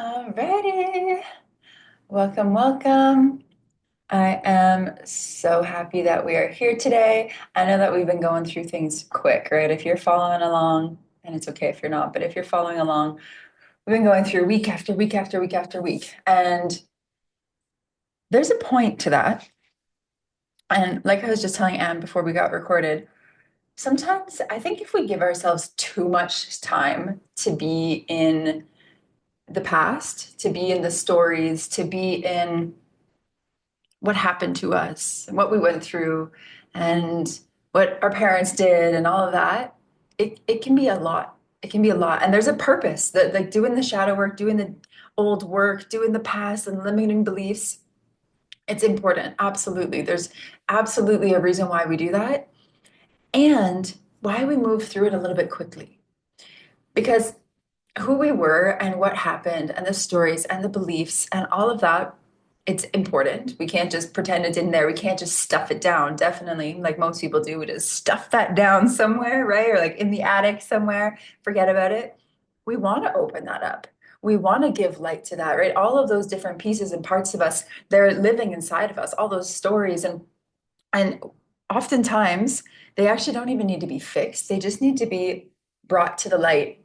Alrighty. Welcome, welcome. I am so happy that we are here today. I know that we've been going through things quick, right? If you're following along, and it's okay if you're not, but if you're following along, we've been going through week after week after week after week. And there's a point to that. And like I was just telling Anne before we got recorded, sometimes I think if we give ourselves too much time to be in the past, to be in the stories, to be in what happened to us and what we went through and what our parents did and all of that, it can be a lot. It can be a lot. And there's a purpose that like doing the shadow work, doing the old work, doing the past and limiting beliefs. It's important. Absolutely. There's absolutely a reason why we do that and why we move through it a little bit quickly. Because who we were and what happened and the stories and the beliefs and all of that, it's important. We can't just pretend it's in there. We can't just stuff it down. Definitely, like most people do, we just stuff that down somewhere, right? Or like in the attic somewhere, forget about it. We want to open that up. We want to give light to that, right? All of those different pieces and parts of us, they're living inside of us, all those stories. And oftentimes they actually don't even need to be fixed. They just need to be brought to the light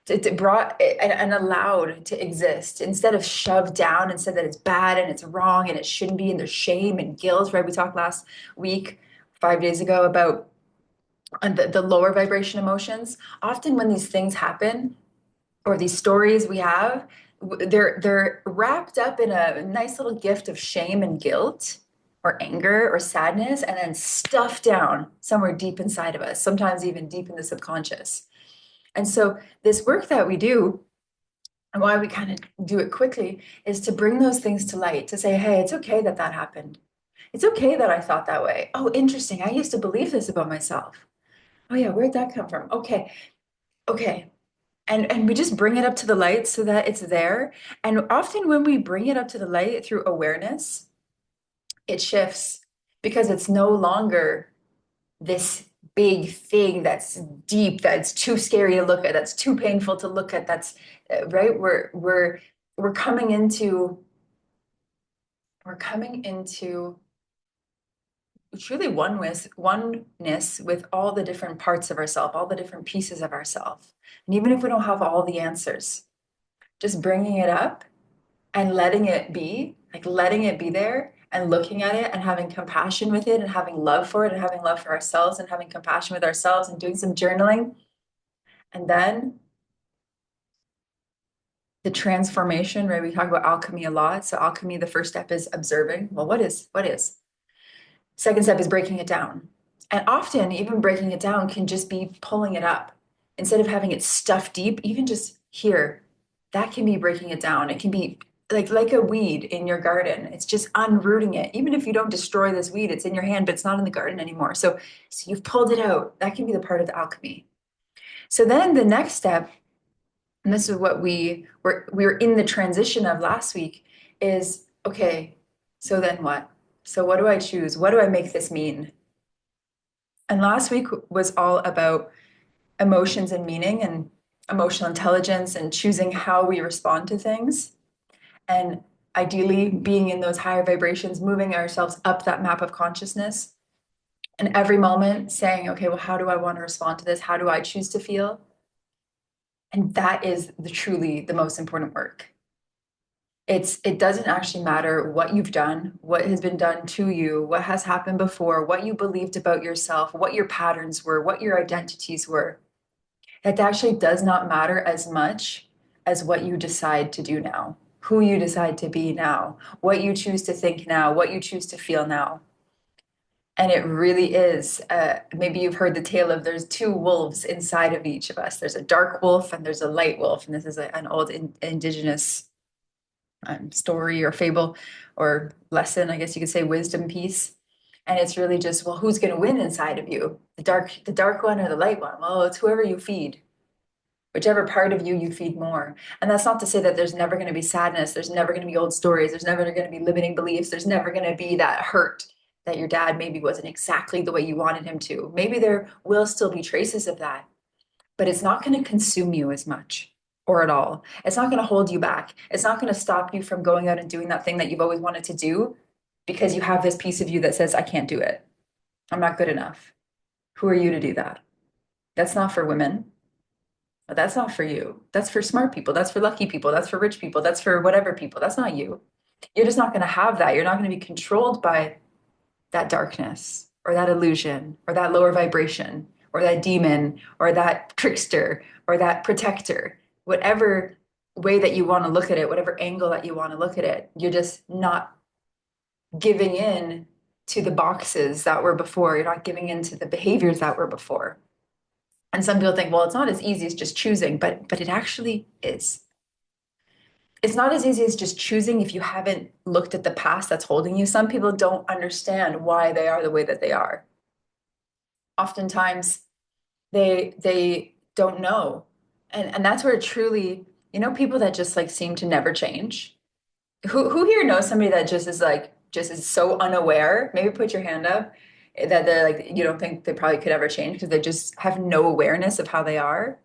to brought and allowed to exist instead of shoved down and said that it's bad and it's wrong and it shouldn't be and there's shame and guilt, right? We talked last week, 5 days ago, about the lower vibration emotions. Often when these things happen or these stories we have, they're wrapped up in a nice little gift of shame and guilt or anger or sadness and then stuffed down somewhere deep inside of us, sometimes even deep in the subconscious. And so this work that we do and why we kind of do it quickly is to bring those things to light, to say, hey, it's okay that that happened. It's okay that I thought that way. Oh, interesting. I used to believe this about myself. Oh yeah, where'd that come from? Okay, okay. And we just bring it up to the light so that it's there. And often when we bring it up to the light through awareness, it shifts because it's no longer this big thing that's deep, that's too scary to look at, that's too painful to look at, that's right. We're coming into we're coming into truly oneness with all the different parts of ourself, all the different pieces of ourself. And even if we don't have all the answers, just bringing it up and letting it be, like letting it be there and looking at it and having compassion with it and having love for it and having love for ourselves and having compassion with ourselves and doing some journaling. And then the transformation, right? We talk about alchemy a lot. So alchemy, the first step is observing. Well, what is? What is? Second step is breaking it down. And often even breaking it down can just be pulling it up. Instead of having it stuffed deep, even just here, that can be breaking it down. It can be like a weed in your garden. It's just unrooting it. Even if you don't destroy this weed, it's in your hand, but it's not in the garden anymore. So you've pulled it out. That can be the part of the alchemy. So then the next step, and this is what we were in the transition of last week, is okay, so then what? So what do I choose? What do I make this mean? And last week was all about emotions and meaning and emotional intelligence and choosing how we respond to things. And ideally being in those higher vibrations, moving ourselves up that map of consciousness. And every moment saying, okay, well, how do I want to respond to this? How do I choose to feel? And that is truly the most important work. It doesn't actually matter what you've done, what has been done to you, what has happened before, what you believed about yourself, what your patterns were, what your identities were. It actually does not matter as much as what you decide to do now, who you decide to be now, what you choose to think now, what you choose to feel now. And it really is, maybe you've heard the tale of there's two wolves inside of each of us. There's a dark wolf and there's a light wolf. And this is an old indigenous story or fable or lesson, I guess you could say, wisdom piece. And it's really just, well, who's going to win inside of you? The dark one or the light one? Well, it's whoever you feed, whichever part of you you feed more. And that's not to say that there's never going to be sadness. There's never going to be old stories. There's never going to be limiting beliefs. There's never going to be that hurt that your dad maybe wasn't exactly the way you wanted him to. Maybe there will still be traces of that, but it's not going to consume you as much or at all. It's not going to hold you back. It's not going to stop you from going out and doing that thing that you've always wanted to do because you have this piece of you that says, I can't do it. I'm not good enough. Who are you to do that? That's not for women. That's not for you. That's for smart people. That's for lucky people. That's for rich people. That's for whatever people. That's not you. You're just not going to have that. You're not going to be controlled by that darkness or that illusion or that lower vibration or that demon or that trickster or that protector. Whatever way that you want to look at it, whatever angle that you want to look at it, you're just not giving in to the boxes that were before. You're not giving in to the behaviors that were before. And some people think, well, it's not as easy as just choosing, but it actually is. It's not as easy as just choosing if you haven't looked at the past that's holding you. Some people don't understand why they are the way that they are. Oftentimes they don't know. And that's where truly, people that just like seem to never change. Who here knows somebody that just is so unaware? Maybe put your hand up that they're like you don't think they probably could ever change because they just have no awareness of how they are.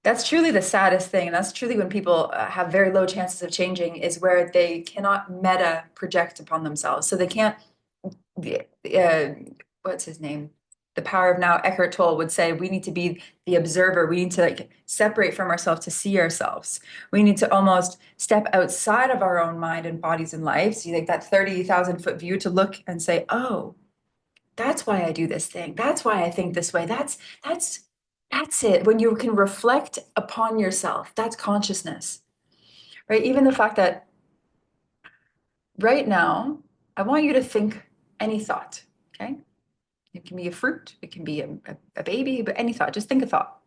That's truly the saddest thing. And that's truly when people have very low chances of changing is where they cannot meta project upon themselves. So they can't, uh, what's his name? The Power of Now, Eckhart Tolle would say, we need to be the observer. We need to like separate from ourselves to see ourselves. We need to almost step outside of our own mind and bodies and lives. You like that 30,000 foot view to look and say, oh, that's why I do this thing. That's why I think this way. That's that's it. When you can reflect upon yourself, that's consciousness, right? Even the fact that right now, I want you to think any thought, okay? It can be a fruit, it can be a baby, but any thought, just think a thought.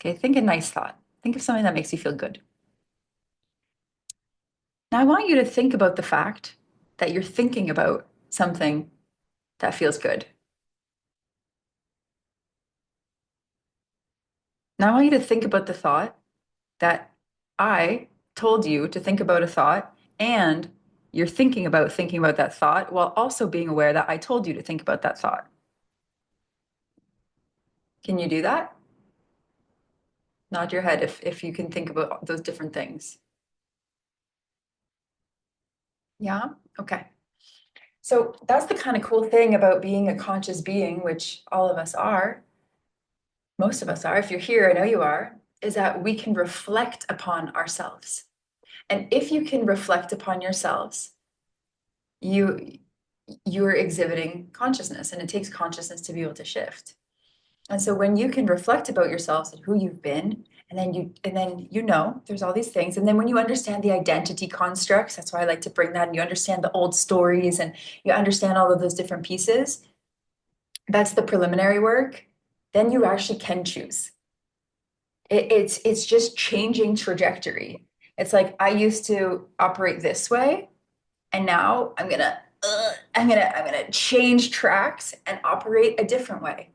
Okay, think a nice thought. Think of something that makes you feel good. Now I want you to think about the fact that you're thinking about something that feels good. Now I want you to think about the thought that I told you to think about a thought and you're thinking about that thought while also being aware that I told you to think about that thought. Can you do that? Nod your head if you can think about those different things. Yeah? Okay. So that's the kind of cool thing about being a conscious being, which all of us are, most of us are. If you're here, I know you are, is that we can reflect upon ourselves. And if you can reflect upon yourselves, you you're exhibiting consciousness, and it takes consciousness to be able to shift. And so when you can reflect about yourselves and who you've been, and then there's all these things, and then when you understand the identity constructs, that's why I like to bring that, and you understand the old stories and you understand all of those different pieces, that's the preliminary work. Then you actually can choose. It's just changing trajectory. It's like I used to operate this way, and now I'm gonna change tracks and operate a different way.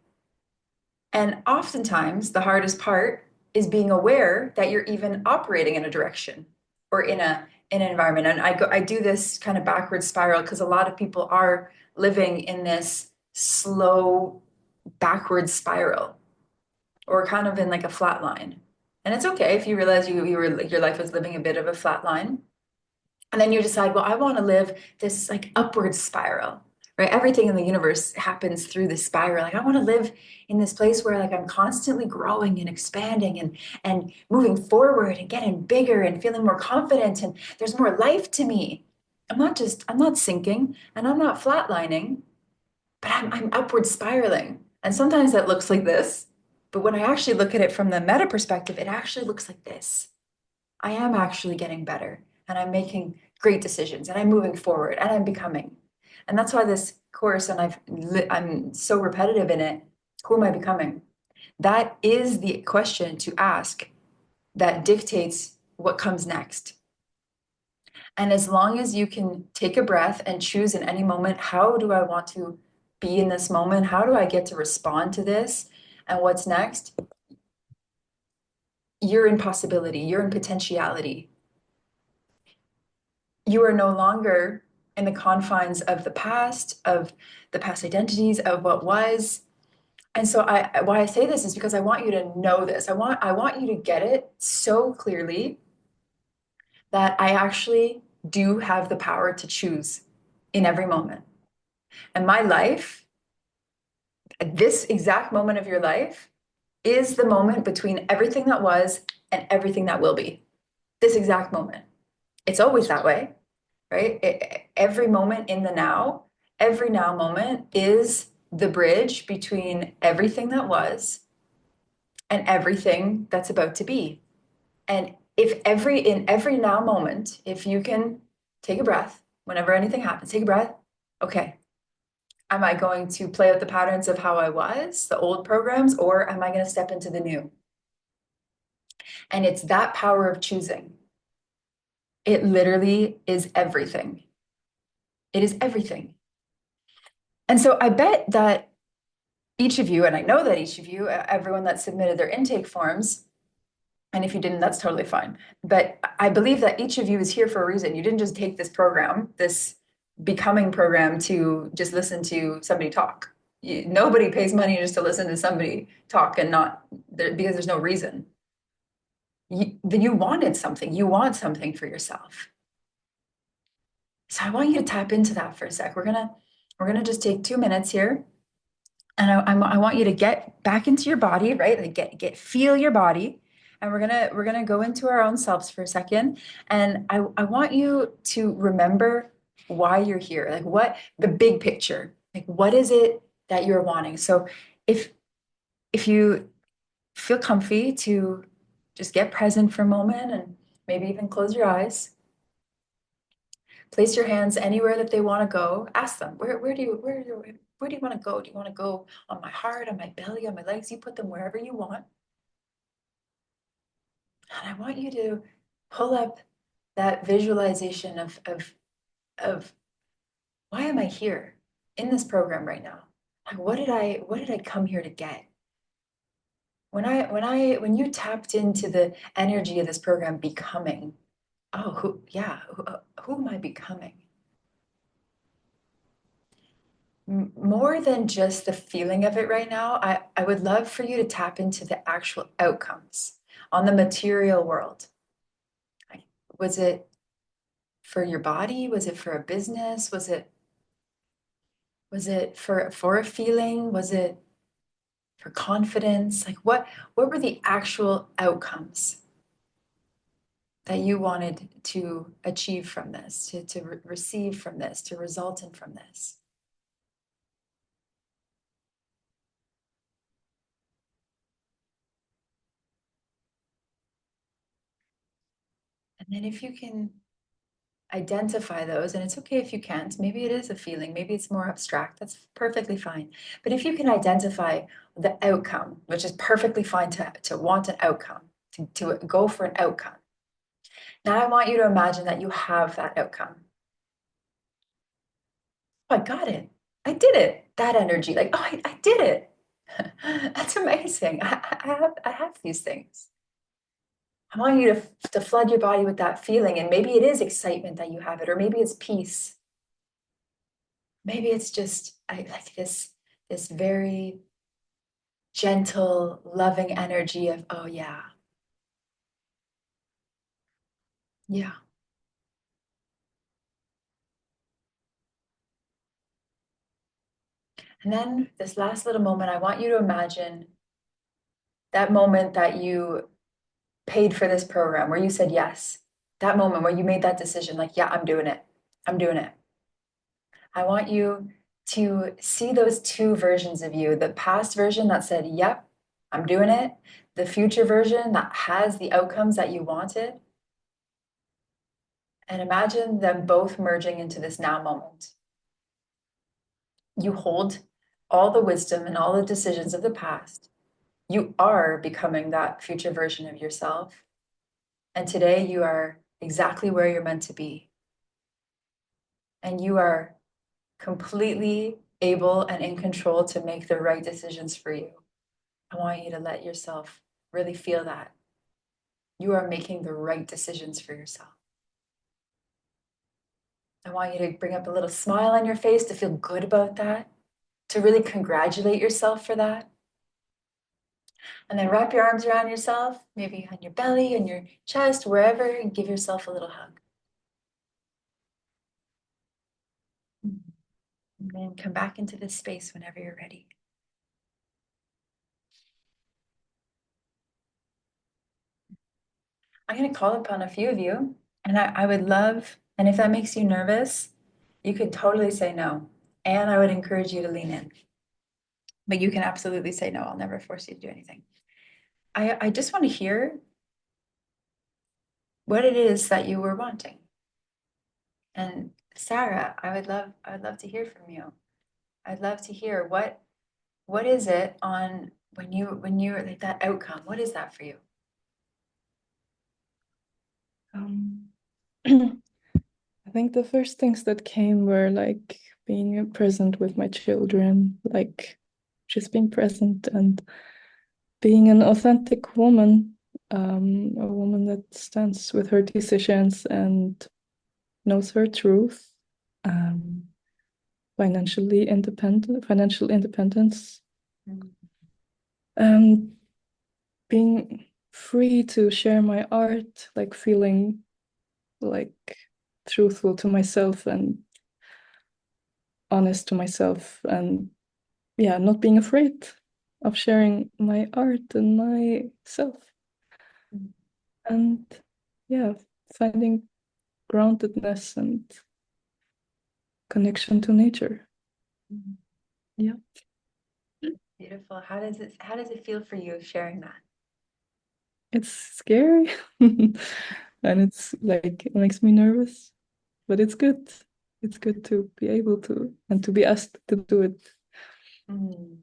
And oftentimes the hardest part is being aware that you're even operating in a direction or in an environment. And I do this kind of backward spiral because a lot of people are living in this slow backward spiral or kind of in like a flat line. And it's okay if you realize your life was living a bit of a flat line. And then you decide, well, I want to live this like upward spiral, right? Everything in the universe happens through this spiral. Like I want to live in this place where like I'm constantly growing and expanding and moving forward and getting bigger and feeling more confident and there's more life to me. I'm not sinking and I'm not flatlining, but I'm upward spiraling. And sometimes that looks like this. But when I actually look at it from the meta perspective, it actually looks like this. I am actually getting better and I'm making great decisions and I'm moving forward and I'm becoming. And that's why this course, and I'm so repetitive in it. Who am I becoming? That is the question to ask that dictates what comes next. And as long as you can take a breath and choose in any moment, how do I want to be in this moment? How do I get to respond to this? And what's next? You're in possibility, you're in potentiality. You are no longer in the confines of the past identities, of what was. And so why I say this is because I want you to know this. I want you to get it so clearly that I actually do have the power to choose in every moment. And my life, this exact moment of your life, is the moment between everything that was and everything that will be. This exact moment. It's always that way, right? Every moment in the now, every now moment is the bridge between everything that was and everything that's about to be. And if in every now moment, if you can take a breath, whenever anything happens, take a breath. Okay, am I going to play out the patterns of how I was, the old programs, or am I going to step into the new? And it's that power of choosing. It literally is everything. It is everything. And so I bet that each of you, and I know that each of you, everyone that submitted their intake forms, and if you didn't, that's totally fine. But I believe that each of you is here for a reason. You didn't just take this program, this becoming program, to just listen to somebody talk. Nobody pays money just to listen to somebody talk and not because there's no reason. You wanted something. You want something for yourself. So I want you to tap into that for a sec. We're gonna just take 2 minutes here, and I want you to get back into your body, right? Like feel your body, and we're gonna go into our own selves for a second, and I want you to remember why you're here, like what the big picture, like what is it that you're wanting. So if you feel comfy to just get present for a moment and maybe even close your eyes. Place your hands anywhere that they want to go. Ask them, where do you want to go? Do you want to go on my heart, on my belly, on my legs? You put them wherever you want. And I want you to pull up that visualization of why am I here in this program right now? Like what did I come here to get? When you tapped into the energy of this program becoming, oh, who am I becoming? More than just the feeling of it right now, I would love for you to tap into the actual outcomes on the material world. Like, was it for your body? Was it for a business? Was it for a feeling? Was it for confidence? Like what were the actual outcomes that you wanted to achieve from this, to receive from this, to result in from this? And then if you can identify those, and it's okay if you can't, maybe it is a feeling, maybe it's more abstract, that's perfectly fine. But if you can identify the outcome, which is perfectly fine to want an outcome, to go for an outcome. Now I want you to imagine that you have that outcome. Oh, I got it. I did it. That energy, like, oh, I did it. That's amazing. I have these things. I want you to flood your body with that feeling. And maybe it is excitement that you have it, or maybe it's peace. Maybe it's just like this very gentle, loving energy of, oh yeah, yeah. And then this last little moment, I want you to imagine that moment that you paid for this program, where you said yes. That moment where you made that decision, like, yeah, I'm doing it. I'm doing it. I want you to see those two versions of you, the past version that said, yep, I'm doing it, the future version that has the outcomes that you wanted. And imagine them both merging into this now moment. You hold all the wisdom and all the decisions of the past. You are becoming that future version of yourself. And today you are exactly where you're meant to be. And you are completely able and in control to make the right decisions for you. I want you to let yourself really feel that. You are making the right decisions for yourself. I want you to bring up a little smile on your face to feel good about that, to really congratulate yourself for that. And then wrap your arms around yourself, maybe on your belly, on your chest, wherever, and give yourself a little hug. And then come back into this space whenever you're ready. I'm going to call upon a few of you, and I would love, and if that makes you nervous, you could totally say no. And I would encourage you to lean in. But you can absolutely say no. I'll never force you to do anything. I just want to hear what it is that you were wanting. And Sarah, I would love to hear from you. I'd love to hear what is it on when you're like that outcome? What is that for you? Um, I think the first things that came were like being present with my children, like just being present and being an authentic woman, a woman that stands with her decisions and knows her truth, um, financial independence, Mm, and being free to share my art, like feeling like truthful to myself and honest to myself, and yeah, not being afraid of sharing my art and myself, mm, and yeah, finding groundedness and connection to nature. mm. Yeah, Beautiful. How does it feel for you sharing that? it's scary and it's like it makes me nervous, but it's good. It's good to be able to and to be asked to do it. Mm.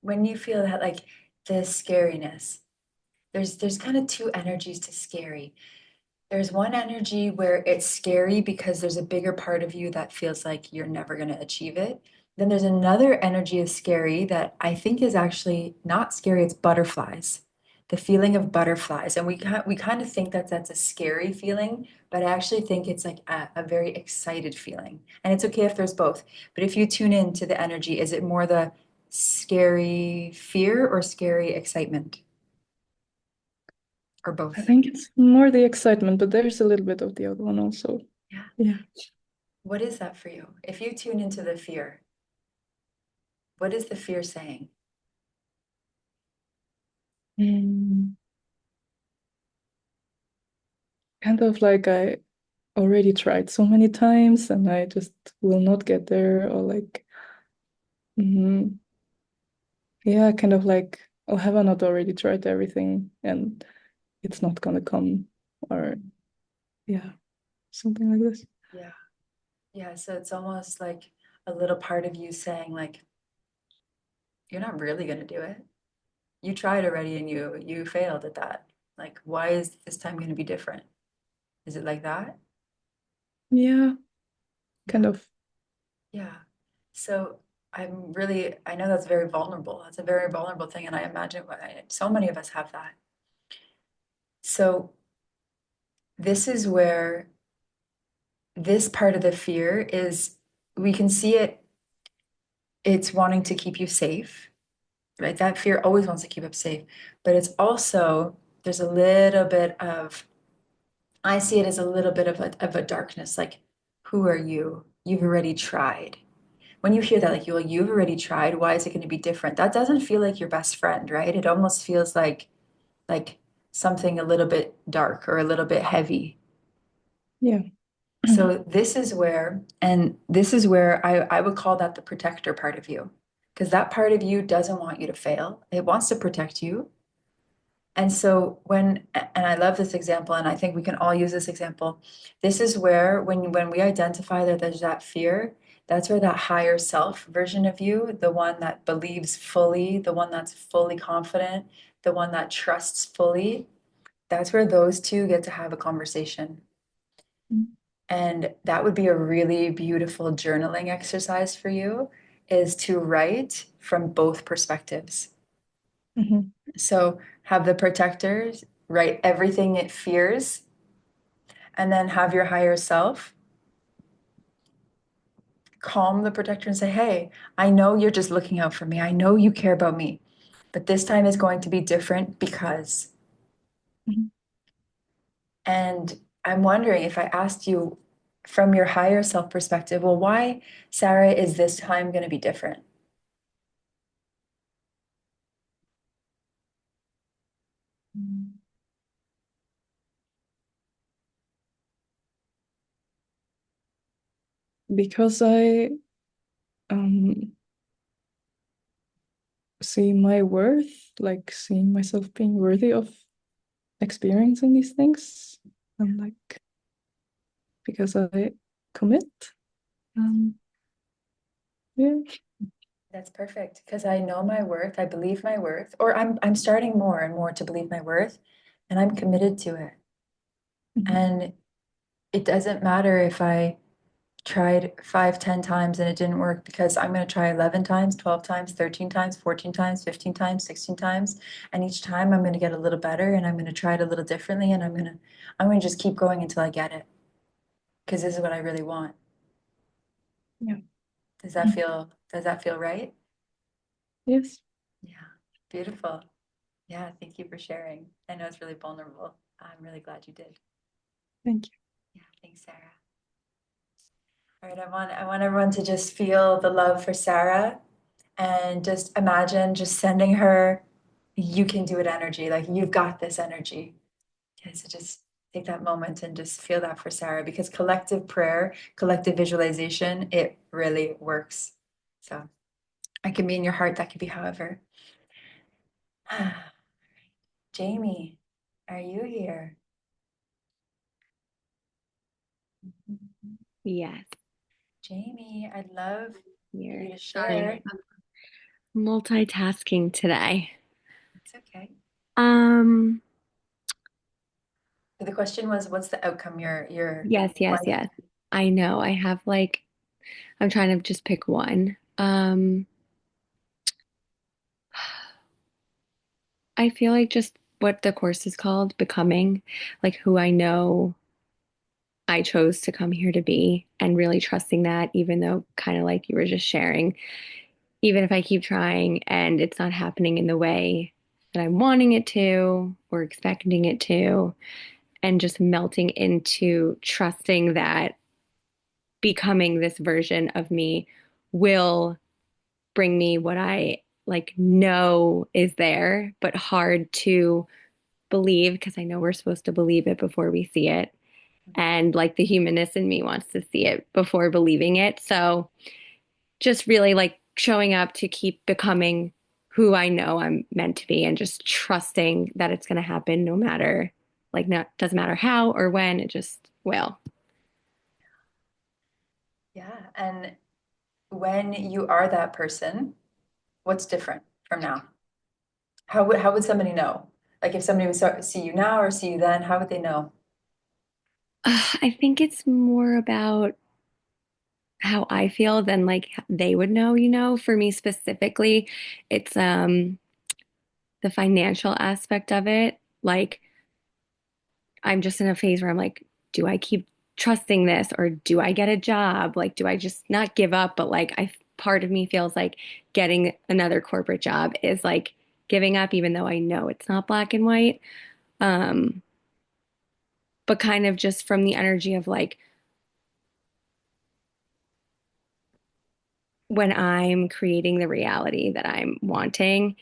When you feel that like the scariness, there's kind of two energies to scary. There's one energy where it's scary because there's a bigger part of you that feels like you're never going to achieve it. Then there's another energy of scary that I think is actually not scary, it's butterflies. The feeling of butterflies. And we kind of think that that's a scary feeling, but I actually think it's like a very excited feeling. And it's okay if there's both. But if you tune into the energy, is it more the scary fear or scary excitement or I both? think it's more the excitement, but there's a little bit of the other one also. Yeah. Yeah. What is that for you? If you tune into the fear, what is the fear saying? Mm, kind of like I already tried so many times and I just will not get there, or like, mm, yeah, kind of like, oh, have I not already tried everything and it's not gonna come, or yeah, something like this. Yeah. Yeah. So it's almost like a little part of you saying, like, you're not really going to do it. You tried already and you failed at that. Like, why is this time going to be different? Is it like that? Yeah, kind Yeah. of. Yeah. So I know that's very vulnerable. That's a very vulnerable thing. And I imagine so many of us have that. So this is where this part of the fear is, we can see it, it's wanting to keep you safe, right? That fear always wants to keep us safe, but it's also, there's a little bit of, I see it as a little bit of a darkness, like, who are you? You've already tried. When you hear that, like, you've already tried, why is it going to be different? That doesn't feel like your best friend, right? It almost feels like something a little bit dark or a little bit heavy. Yeah. So this is where I would call that the protector part of you, because that part of you doesn't want you to fail. It wants to protect you. And so and I love this example, and I think we can all use this example. This is where when we identify that there's that fear, that's where that higher self version of you, the one that believes fully, the one that's fully confident, the one that trusts fully, that's where those two get to have a conversation. And that would be a really beautiful journaling exercise for you, is to write from both perspectives. Mhm. So have the protectors write everything it fears, and then have your higher self calm the protector and say, hey, I know you're just looking out for me. I know you care about me. but this time is going to be different because. Mhm. And I'm wondering if I asked you from your higher self perspective, well, why, Sarah, is this time going to be different? Because I um see my worth, like seeing myself being worthy of experiencing these things, and like because I commit. Um, yeah, That's perfect because I know my worth, I believe my worth, or I'm starting more and more to believe my worth, and I'm committed to it. mhm, And it doesn't matter if I tried 5, 10 times and it didn't work because I'm going to try 11 times, 12 times, 13 times, 14 times, 15 times, 16 times. And each time I'm going to get a little better and I'm going to try it a little differently and I'm going to just keep going until I get it because this is what I really want. yeah, Does that feel right? yes, Yeah. Beautiful. Yeah, thank you for sharing. I know it's really vulnerable. I'm really glad you did. thank you. Yeah, thanks, Sarah. All right, I want everyone to just feel the love for Sarah and just imagine just sending her, you can do it energy, like you've got this energy. Okay, so just take that moment and just feel that for Sarah because collective prayer, collective visualization, it really works. So it can be in your heart, that could be however. Jamie, are you here? Yes, Jamie, I'd love for you here. to Sorry, share. I'm multitasking today. It's okay. Um, So the question was, what's the outcome you're yes, yes, wanting? yes. I know. I have like I'm trying to just pick one. I feel like just what the course is called, becoming, like who I know I chose to come here to be, and really trusting that, even though kind of like you were just sharing, even if I keep trying and it's not happening in the way that I'm wanting it to or expecting it to, and just melting into trusting that becoming this version of me will bring me what I like know is there, but hard to believe because I know we're supposed to believe it before we see it. And like the humanness in me wants to see it before believing it. So just really like showing up to keep becoming who I know I'm meant to be and just trusting that it's going to happen no matter, like, not, doesn't matter how or when, it just will. Yeah, and when you are that person, what's different from now? How would somebody know? Like if somebody would see you now or see you then, how would they know? I think it's more about how I feel than like they would know, you know. For me specifically, it's the financial aspect of it. Like I'm just in a phase where I'm like, do I keep trusting this or do I get a job? Like, do I just not give up? But like, I part of me feels like getting another corporate job is like giving up, even though I know it's not black and white. Um, but kind of just from the energy of like when I'm creating the reality that I'm wanting,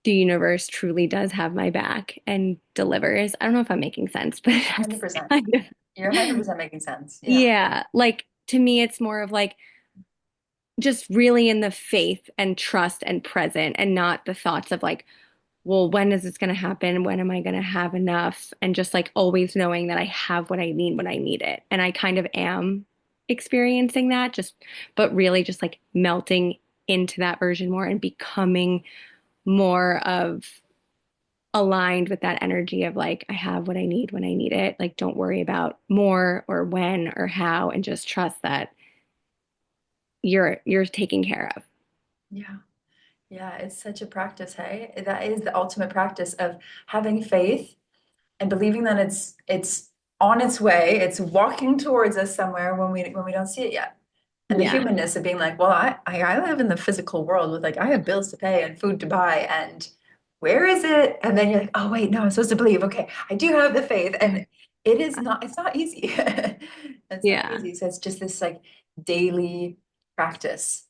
the universe truly does have my back and delivers. I don't know if I'm making sense, but that's 100%. kind of, You're 100% making sense. Yeah. yeah, like to me, it's more of like just really in the faith and trust and present and not the thoughts of like, well, when is this going to happen? When am I going to have enough? And just like always knowing that I have what I need when I need it. And I kind of am experiencing that just, but really just like melting into that version more and becoming more of aligned with that energy of like, I have what I need when I need it. Like, don't worry about more or when or how, and just trust that you're taken care of. Yeah. Yeah, it's such a practice, hey? That is the ultimate practice of having faith and believing that it's on its way, it's walking towards us somewhere when we don't see it yet. And the Yeah. humanness of being like, well, I live in the physical world with like I have bills to pay and food to buy and where is it? And then you're like, oh wait, no, I'm supposed to believe. Okay, I do have the faith. And it's not easy. It's not Yeah. easy. So it's just this like daily practice.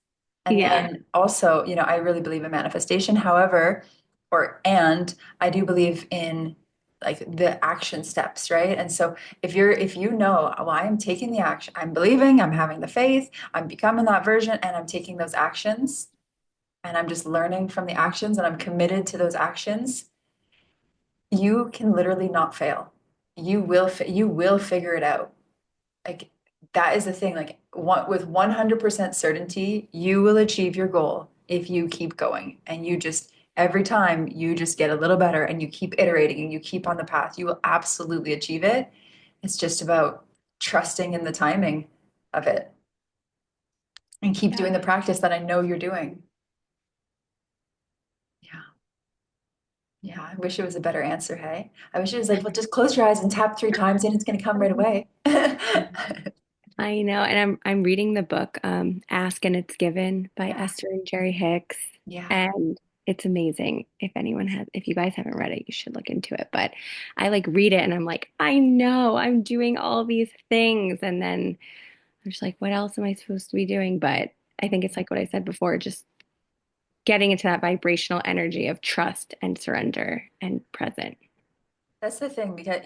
And Yeah. then also, I really believe in manifestation. However, and I do believe in like the action steps, right? And so if you know, well, I'm taking the action, I'm believing, I'm having the faith, I'm becoming that version, and I'm taking those actions, and I'm just learning from the actions, and I'm committed to those actions, you can literally not fail. You will figure it out. Like that is the thing. Like with 100% certainty, you will achieve your goal if you keep going, and you just every time you just get a little better and you keep iterating and you keep on the path, you will absolutely achieve it. It's just about trusting in the timing of it and keep Yeah. doing the practice that I know you're doing. Yeah. Yeah, I wish it was a better answer, hey? I wish it was like, well, just close your eyes and tap 3 times and it's going to come right away. I know, and I'm reading the book Ask and It's Given by Yeah, Esther and Jerry Hicks, yeah. and it's amazing. If you guys haven't read it, you should look into it. But I like read it and I'm like, I know I'm doing all these things, and then I'm just like, what else am I supposed to be doing? But I think it's like what I said before, just getting into that vibrational energy of trust and surrender and present. That's the thing because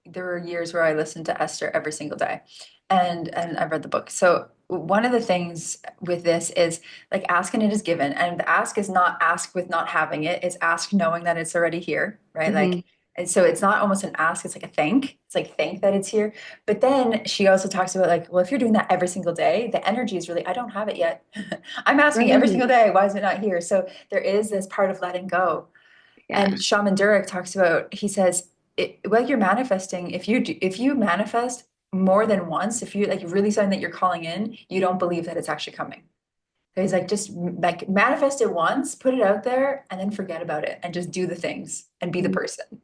there were years where I listened to Esther every single day, and I read the book. So one of the things with this is like ask and it is given, and the ask is not ask with not having it; it's ask knowing that it's already here, right? Hmm. Like, and so it's not almost an ask; it's like a thank. It's like thank that it's here. But then she also talks about like, well, if you're doing that every single day, the energy is really I don't have it yet. I'm asking every Right. single day, why is it not here? So there is this part of letting go. Yeah. And Shaman Durek talks about, he says, what you're manifesting, if you manifest more than once, if you like really something that you're calling in, you don't believe that it's actually coming. So he's like, just like manifest it once, put it out there, and then forget about it and just do the things and be the person.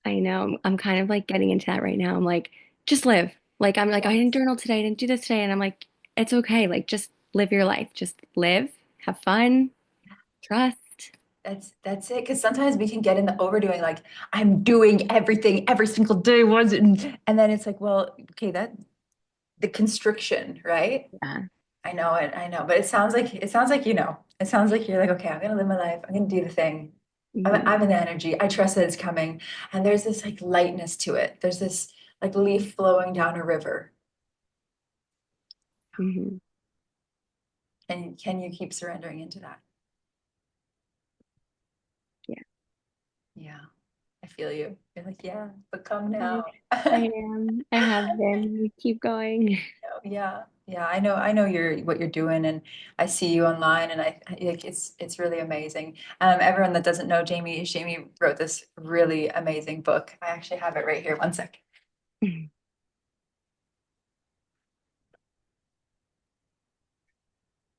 I know. I'm kind of like getting into that right now. I'm like, just live. Like, I'm like, I didn't Yes. journal today. I didn't do this today. And I'm like, it's okay. Like, just live your life. Just live, have fun, trust. That's it. Because sometimes we can get in the overdoing, like I'm doing everything every single day, wasn't, and then it's like, well, okay, that the constriction, right? Yeah. I know it. I know, but it sounds like it sounds like you're like, okay, I'm gonna live my life. I'm gonna do the thing. Hmm. I'm in the energy. I trust that it's coming, and there's this like lightness to it. There's this like leaf flowing down a river, Hmm. and can you keep surrendering into that? Yeah. Yeah, I feel you. You're like, yeah, but come I, now. I am. I have been. We keep going. Yeah, yeah, I know what you're doing, and I see you online, and like it's really amazing. Everyone that doesn't know Jamie wrote this really amazing book. I actually have it right here. One sec.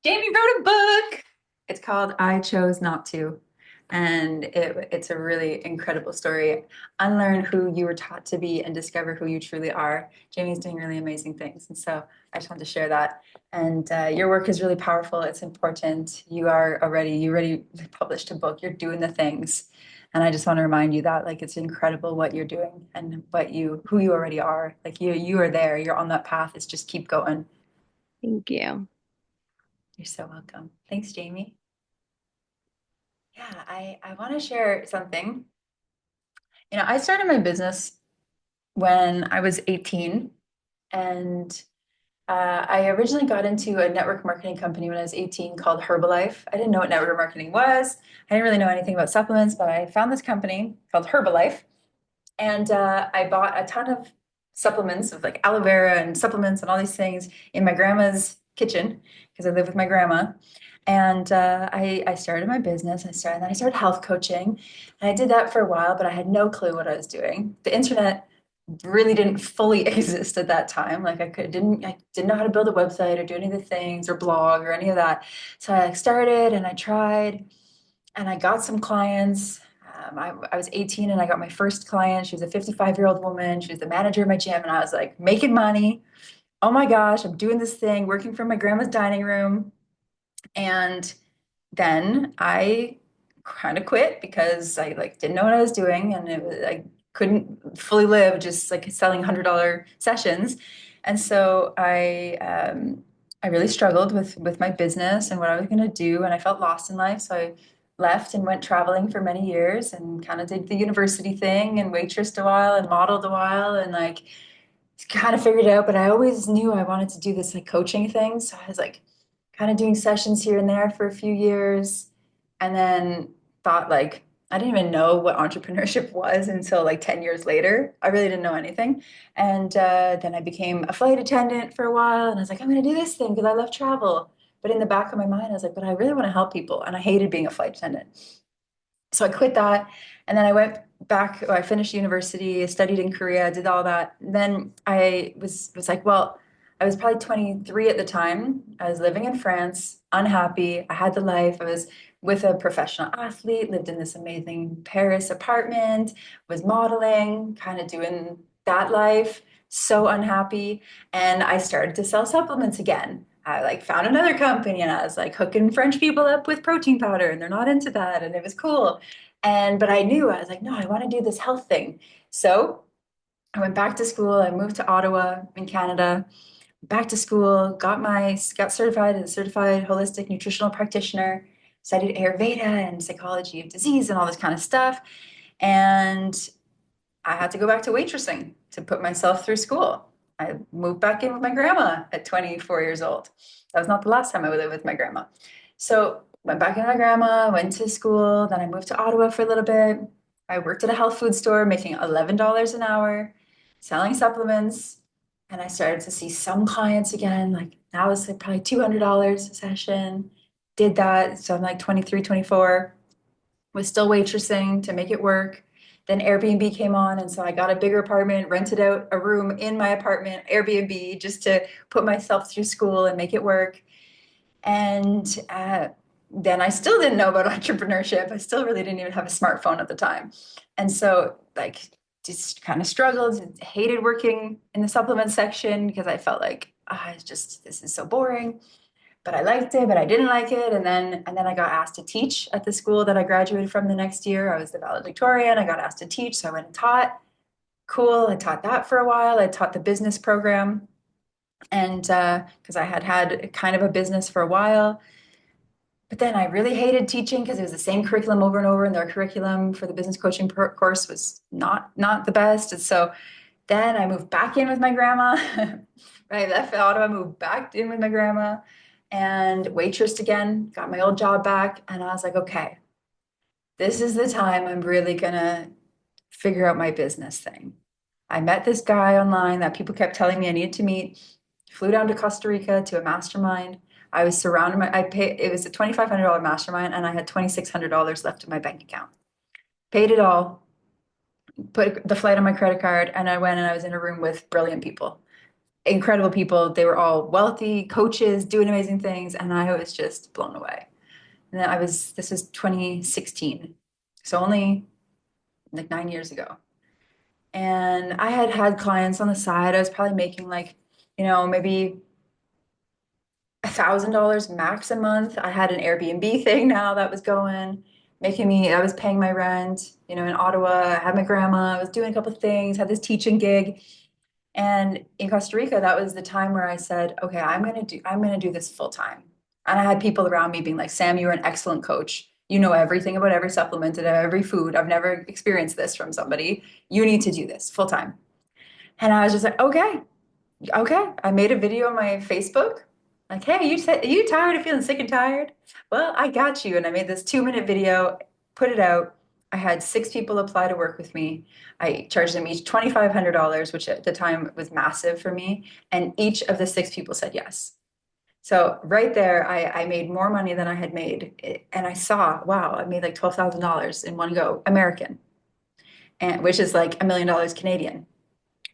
Jamie wrote a book. It's called I Chose Not To. And it's a really incredible story. Unlearn who you were taught to be and discover who you truly are. Jamie's doing really amazing things. And so I just wanted to share that. And your work is really powerful. It's important. You already published a book. You're doing the things. And I just want to remind you that like it's incredible what you're doing and who you already are. Like you are there. You're on that path. It's just keep going. Thank you. You're so welcome. Thanks, Jamie. Yeah, I want to share something. I started my business when I was 18, and I originally got into a network marketing company when I was 18 called Herbalife. I didn't know what network marketing was. I didn't really know anything about supplements, but I found this company called Herbalife, and I bought a ton of supplements of like aloe vera and supplements and all these things in my grandma's kitchen because I live with my grandma. And I started my business. Then I started health coaching, and I did that for a while, but I had no clue what I was doing. The internet really didn't fully exist at that time. Like I didn't know how to build a website or do any of the things or blog or any of that. So I like started and I tried, and I got some clients. I was 18 and I got my first client. She was a 55-year-old woman. She was the manager of my gym, and I was like making money. Oh my gosh, I'm doing this thing, working from my grandma's dining room. And then I kind of quit because I like didn't know what I was doing, and I couldn't fully live just like selling $100 sessions. And so I really struggled with my business and what I was going to do, and I felt lost in life. So I left and went traveling for many years and kind of did the university thing and waitressed a while and modeled a while and like kind of figured it out. But I always knew I wanted to do this like coaching thing. So I was like kind of doing sessions here and there for a few years, and then thought like I didn't even know what entrepreneurship was until like 10 years later. I really didn't know anything. And then I became a flight attendant for a while, and I was like, I'm going to do this thing because I love travel. But in the back of my mind, I was like, but I really want to help people. And I hated being a flight attendant. So I quit that, and then I went back. I finished university, studied in Korea, did all that. Then I was like, well, I was probably 23 at the time. I was living in France, unhappy. I had the life. I was with a professional athlete, lived in this amazing Paris apartment, was modeling, kind of doing that life. So unhappy, and I started to sell supplements again. I like found another company and I was like hooking French people up with protein powder and they're not into that and it was cool. And but I knew I was like, no, I want to do this health thing. So I went back to school. I moved to Ottawa in Canada, back to school, got certified as a certified holistic nutritional practitioner, studied Ayurveda and psychology of disease and all this kind of stuff. And I had to go back to waitressing to put myself through school. I moved back in with my grandma at 24 years old. That was not the last time I lived with my grandma. So went back in with my grandma, went to school. Then I moved to Ottawa for a little bit. I worked at a health food store making $11 an hour, selling supplements. And I started to see some clients again. Like that was like probably $200 a session. Did that. So I'm like 23, 24, was still waitressing to make it work. Then Airbnb came on, and so I got a bigger apartment, rented out a room in my apartment, Airbnb, just to put myself through school and make it work. And then I still didn't know about entrepreneurship. I still really didn't even have a smartphone at the time. And so, like, just kind of struggled, hated working in the supplement section because I felt like, it's just, this is so boring, but I liked it, but I didn't like it. And then I got asked to teach at the school that I graduated from the next year. I was the valedictorian. I got asked to teach, so I went and taught. Cool. I taught that for a while. I taught the business program, and because I had had kind of a business for a while. But then I really hated teaching because it was the same curriculum over and over, and their curriculum for the business coaching course was not the best. And so then I moved back in with my grandma. I left Ottawa, moved back in with my grandma and waitressed again, got my old job back. And I was like, okay, this is the time I'm really gonna figure out my business thing. I met this guy online that people kept telling me I needed to meet, flew down to Costa Rica to a mastermind. I was surrounded by, I paid, it was a $2,500 mastermind and I had $2,600 left in my bank account. Paid it all, put the flight on my credit card, and I went and I was in a room with brilliant people, incredible people. They were all wealthy coaches doing amazing things, and I was just blown away. And then this was 2016, so only like 9 years ago. And I had had clients on the side. I was probably making like, maybe $1,000 max a month. I had an Airbnb thing now that was going, I was paying my rent, in Ottawa. I had my grandma. I was doing a couple of things, had this teaching gig. And in Costa Rica, that was the time where I said, okay, I'm gonna do this full time. And I had people around me being like, Sam, you're an excellent coach. You know everything about every supplement and every food. I've never experienced this from somebody. You need to do this full time. And I was just like, okay, okay. I made a video on my Facebook. Like, hey, are you tired of feeling sick and tired? Well, I got you. And I made this 2-minute video, put it out. I had 6 people apply to work with me. I charged them each $2,500, which at the time was massive for me. And each of the 6 people said yes. So right there, I made more money than I had made. And I saw, wow, I made like $12,000 in one go, American, and which is like $1 million Canadian.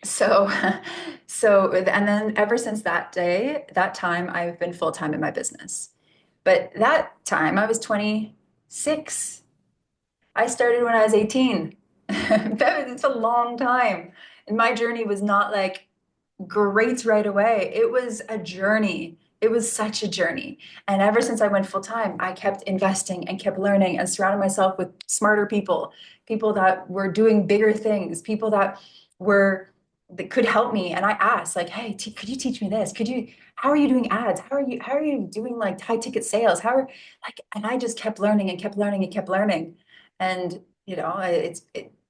So, and then ever since that time, I've been full time in my business. But that time I was 26. I started when I was 18. It's a long time. And my journey was not like great right away. It was a journey. It was such a journey. And ever since I went full time, I kept investing and kept learning and surrounding myself with smarter people, people that were doing bigger things, people were that could help me. And I asked, like, hey, could you teach me this? How are you doing ads? How are you doing like high ticket sales? And I just kept learning and kept learning and kept learning. And,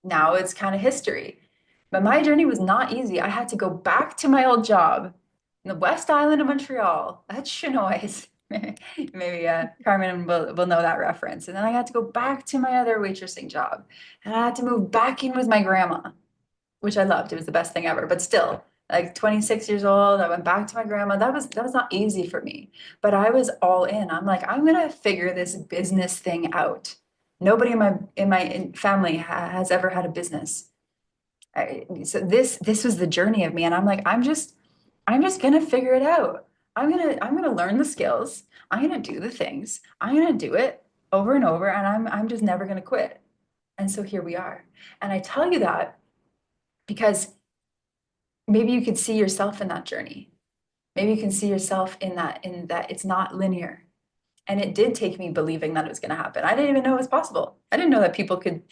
now it's kind of history. But my journey was not easy. I had to go back to my old job in the West Island of Montreal. That's Chinoise. Maybe Carmen will know that reference. And then I had to go back to my other waitressing job. And I had to move back in with my grandma, which I loved. It was the best thing ever. But still, like 26 years old, I went back to my grandma. That was not easy for me. But I was all in. I'm like, I'm gonna figure this business thing out. Nobody in my family has ever had a business. So this was the journey of me, and I'm like, I'm just gonna figure it out. I'm gonna learn the skills. I'm gonna do the things. I'm gonna do it over and over, and I'm just never gonna quit. And so here we are. And I tell you that because maybe you could see yourself in that journey. Maybe you can see yourself in that it's not linear. And it did take me believing that it was gonna happen. I didn't even know it was possible. I didn't know that people could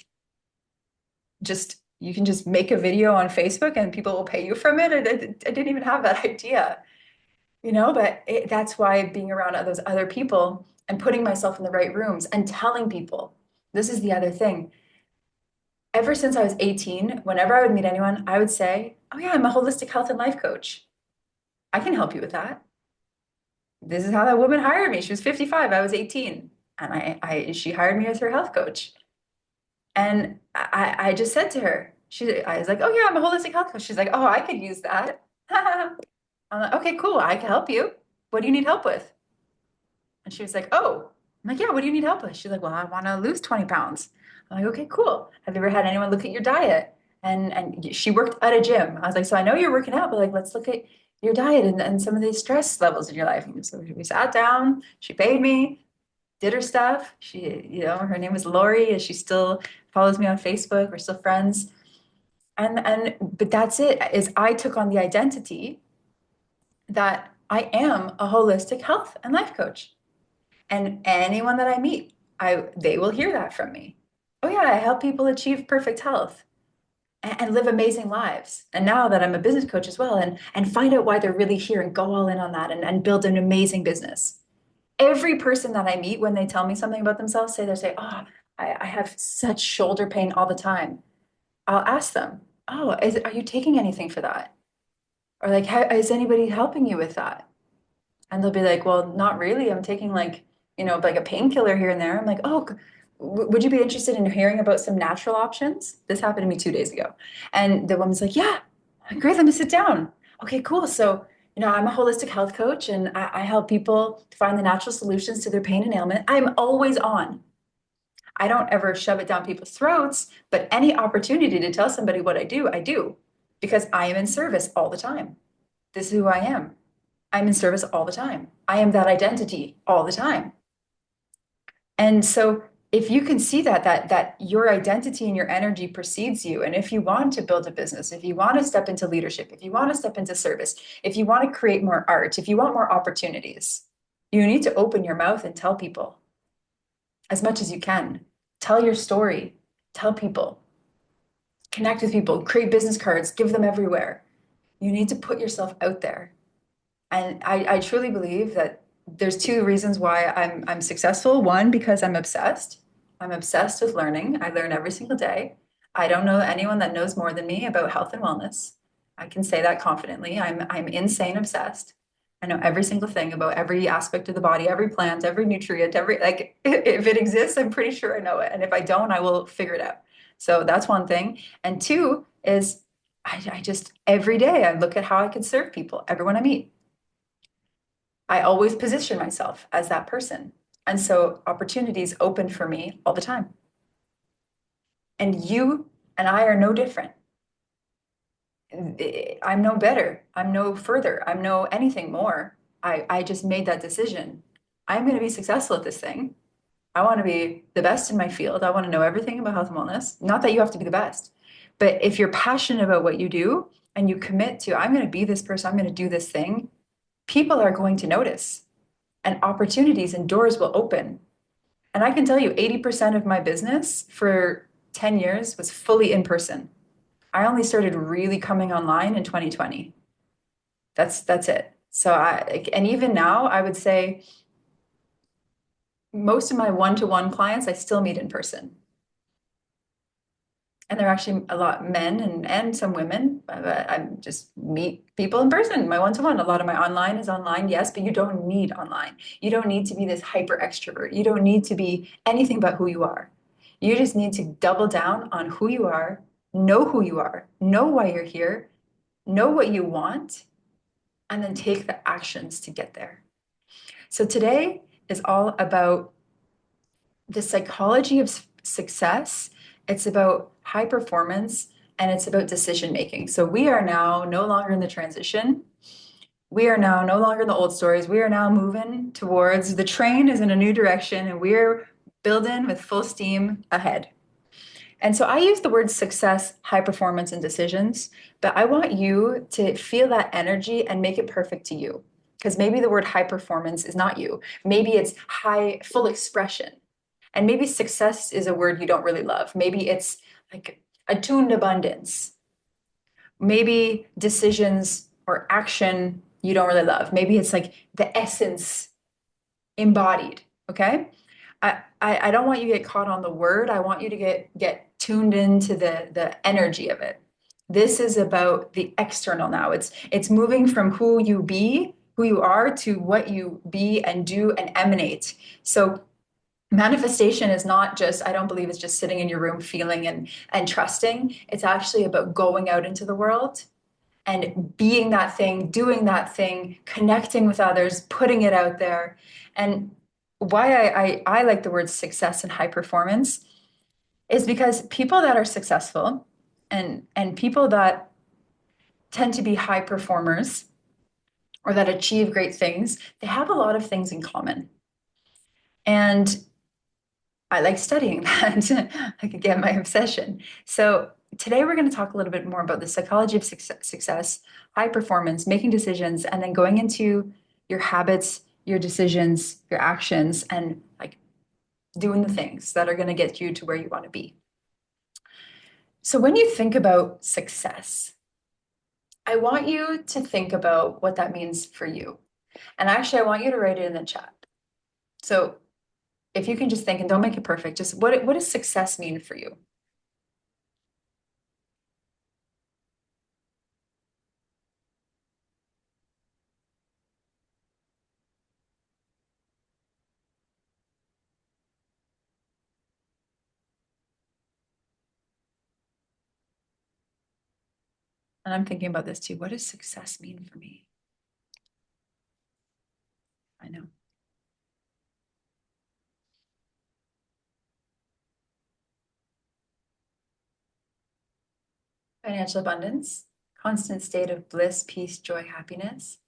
just you can just make a video on Facebook and people will pay you from it. I didn't even have that idea, but that's why being around those other people and putting myself in the right rooms and telling people, this is the other thing. Ever since I was 18, whenever I would meet anyone, I would say, oh yeah, I'm a holistic health and life coach. I can help you with that. This is how that woman hired me. She was 55, I was 18. And she hired me as her health coach. And I just said to her, I was like, oh yeah, I'm a holistic health coach. She's like, oh, I could use that. I'm like, okay, cool. I can help you. What do you need help with? And she was like, oh, I'm like, yeah, what do you need help with? She's like, well, I want to lose 20 pounds. I'm like, okay, cool. Have you ever had anyone look at your diet? And she worked at a gym. I was like, so I know you're working out, but like, let's look at your diet and some of these stress levels in your life. And so we sat down, she paid me, did her stuff. Her name was Lori, and she still follows me on Facebook. We're still friends. But that's it, is I took on the identity that I am a holistic health and life coach. And anyone that I meet, they will hear that from me. Oh yeah, I help people achieve perfect health and live amazing lives. And now that I'm a business coach as well, and find out why they're really here and go all in on that and build an amazing business. Every person that I meet, when they tell me something about themselves, they say, oh, I have such shoulder pain all the time. I'll ask them, oh, are you taking anything for that? Or like, is anybody helping you with that? And they'll be like, well, not really. I'm taking like a painkiller here and there. I'm like, oh, would you be interested in hearing about some natural options? This happened to me 2 days ago. And the woman's like, yeah, great, let me sit down. Okay, cool. So, I'm a holistic health coach and I help people find the natural solutions to their pain and ailment. I'm always on. I don't ever shove it down people's throats, but any opportunity to tell somebody what I do because I am in service all the time. This is who I am. I'm in service all the time. I am that identity all the time. And so if you can see that your identity and your energy precedes you, and if you want to build a business, if you want to step into leadership, if you want to step into service, if you want to create more art, if you want more opportunities, you need to open your mouth and tell people as much as you can. Tell your story, tell people, connect with people, create business cards, give them everywhere. You need to put yourself out there. And I truly believe that there's two reasons why I'm successful. One, because I'm obsessed. I'm obsessed with learning. I learn every single day. I don't know anyone that knows more than me about health and wellness. I can say that confidently. I'm insane obsessed. I know every single thing about every aspect of the body, every plant, every nutrient, every like if it exists, I'm pretty sure I know it. And if I don't, I will figure it out. So that's one thing. And two is I just every day I look at how I can serve people, everyone I meet. I always position myself as that person. And so opportunities open for me all the time. And you and I are no different. I'm no better. I'm no further. I'm no anything more. I just made that decision. I'm going to be successful at this thing. I want to be the best in my field. I want to know everything about health and wellness. Not that you have to be the best, but if you're passionate about what you do and you commit to, I'm going to be this person, I'm going to do this thing, people are going to notice and opportunities and doors will open. And I can tell you 80% of my business for 10 years was fully in person. I only started really coming online in 2020. That's it. So and even now I would say most of my one-to-one clients I still meet in person. And they're actually a lot men and some women. I just meet people in person, my one-to-one. A lot of my online is online, yes, but you don't need online. You don't need to be this hyper extrovert. You don't need to be anything but who you are. You just need to double down on who you are, know why you're here, know what you want, and then take the actions to get there. So today is all about the psychology of success. It's about high performance and it's about decision making. So we are now no longer in the transition. We are now no longer in the old stories. We are now moving towards the train is in a new direction and we're building with full steam ahead. And so I use the words success, high performance, and decisions, but I want you to feel that energy and make it perfect to you. Because maybe the word high performance is not you. Maybe it's high, full expression. And maybe success is a word you don't really love. Maybe it's like attuned abundance. Maybe decisions or action you don't really love. Maybe it's like the essence embodied. Okay. I don't want you to get caught on the word. I want you to get tuned into the energy of it. This is about the external now. It's moving from who you are to what you be and do and emanate. So manifestation is not just, I don't believe it's just sitting in your room feeling and trusting. It's actually about going out into the world and being that thing, doing that thing, connecting with others, putting it out there. And why I like the word success and high performance is because people that are successful and people that tend to be high performers or that achieve great things, they have a lot of things in common. And I like studying that. Like again, my obsession. So today we're going to talk a little bit more about the psychology of success, high performance, making decisions, and then going into your habits, your decisions, your actions, and like doing the things that are going to get you to where you want to be. So when you think about success, I want you to think about what that means for you. And actually, I want you to write it in the chat. So if you can just think and don't make it perfect, just what does success mean for you? And I'm thinking about this too. What does success mean for me? I know. Financial abundance, constant state of bliss, peace, joy, happiness,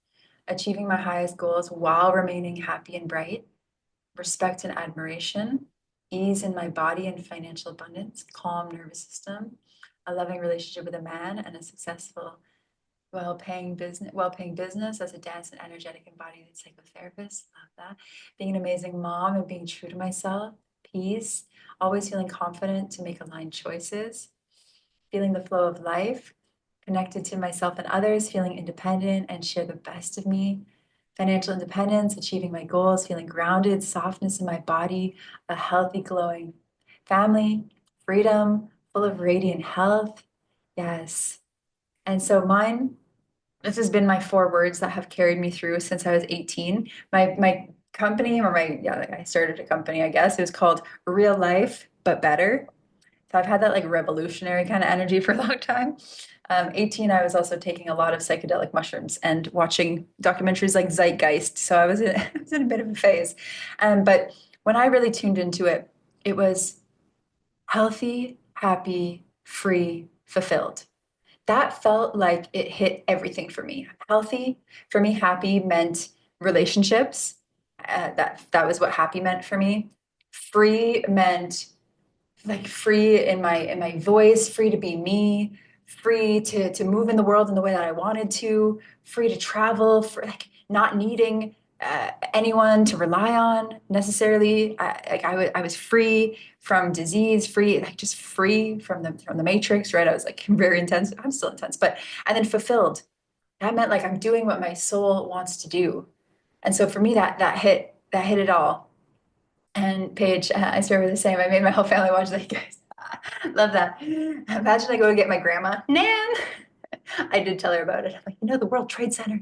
achieving my highest goals while remaining happy and bright, respect and admiration, ease in my body and financial abundance, calm nervous system, a loving relationship with a man, and a successful well-paying business as a dance and energetic embodied psychotherapist. Love that. Being an amazing mom and being true to myself, peace, always feeling confident to make aligned choices, feeling the flow of life, connected to myself and others, feeling independent and share the best of me, financial independence, achieving my goals, feeling grounded, softness in my body, a healthy, glowing family, freedom, full of radiant health. Yes. And so mine, this has been my four words that have carried me through since I was 18. My company or my yeah, like I started a company, I guess. It was called Real Life But Better. So I've had that like revolutionary kind of energy for a long time. 18, I was also taking a lot of psychedelic mushrooms and watching documentaries like Zeitgeist. So I was in a bit of a phase. But when I really tuned into it, it was healthy, happy, free, fulfilled. That felt like it hit everything for me. Healthy, for me, happy meant relationships. That was what happy meant for me. Free meant like free in my voice, free to be me, free to move in the world in the way that I wanted to, free to travel, for like not needing anyone to rely on necessarily. I was free from disease, free, like just free from the matrix, right? I was like very intense. I'm still intense, but and then fulfilled. That meant like I'm doing what my soul wants to do. And so for me, that hit it all. And Paige, I swear we're the same. I made my whole family watch that, you guys. Love that. Imagine I go to get my grandma. Nan! I did tell her about it. I'm like, the World Trade Center.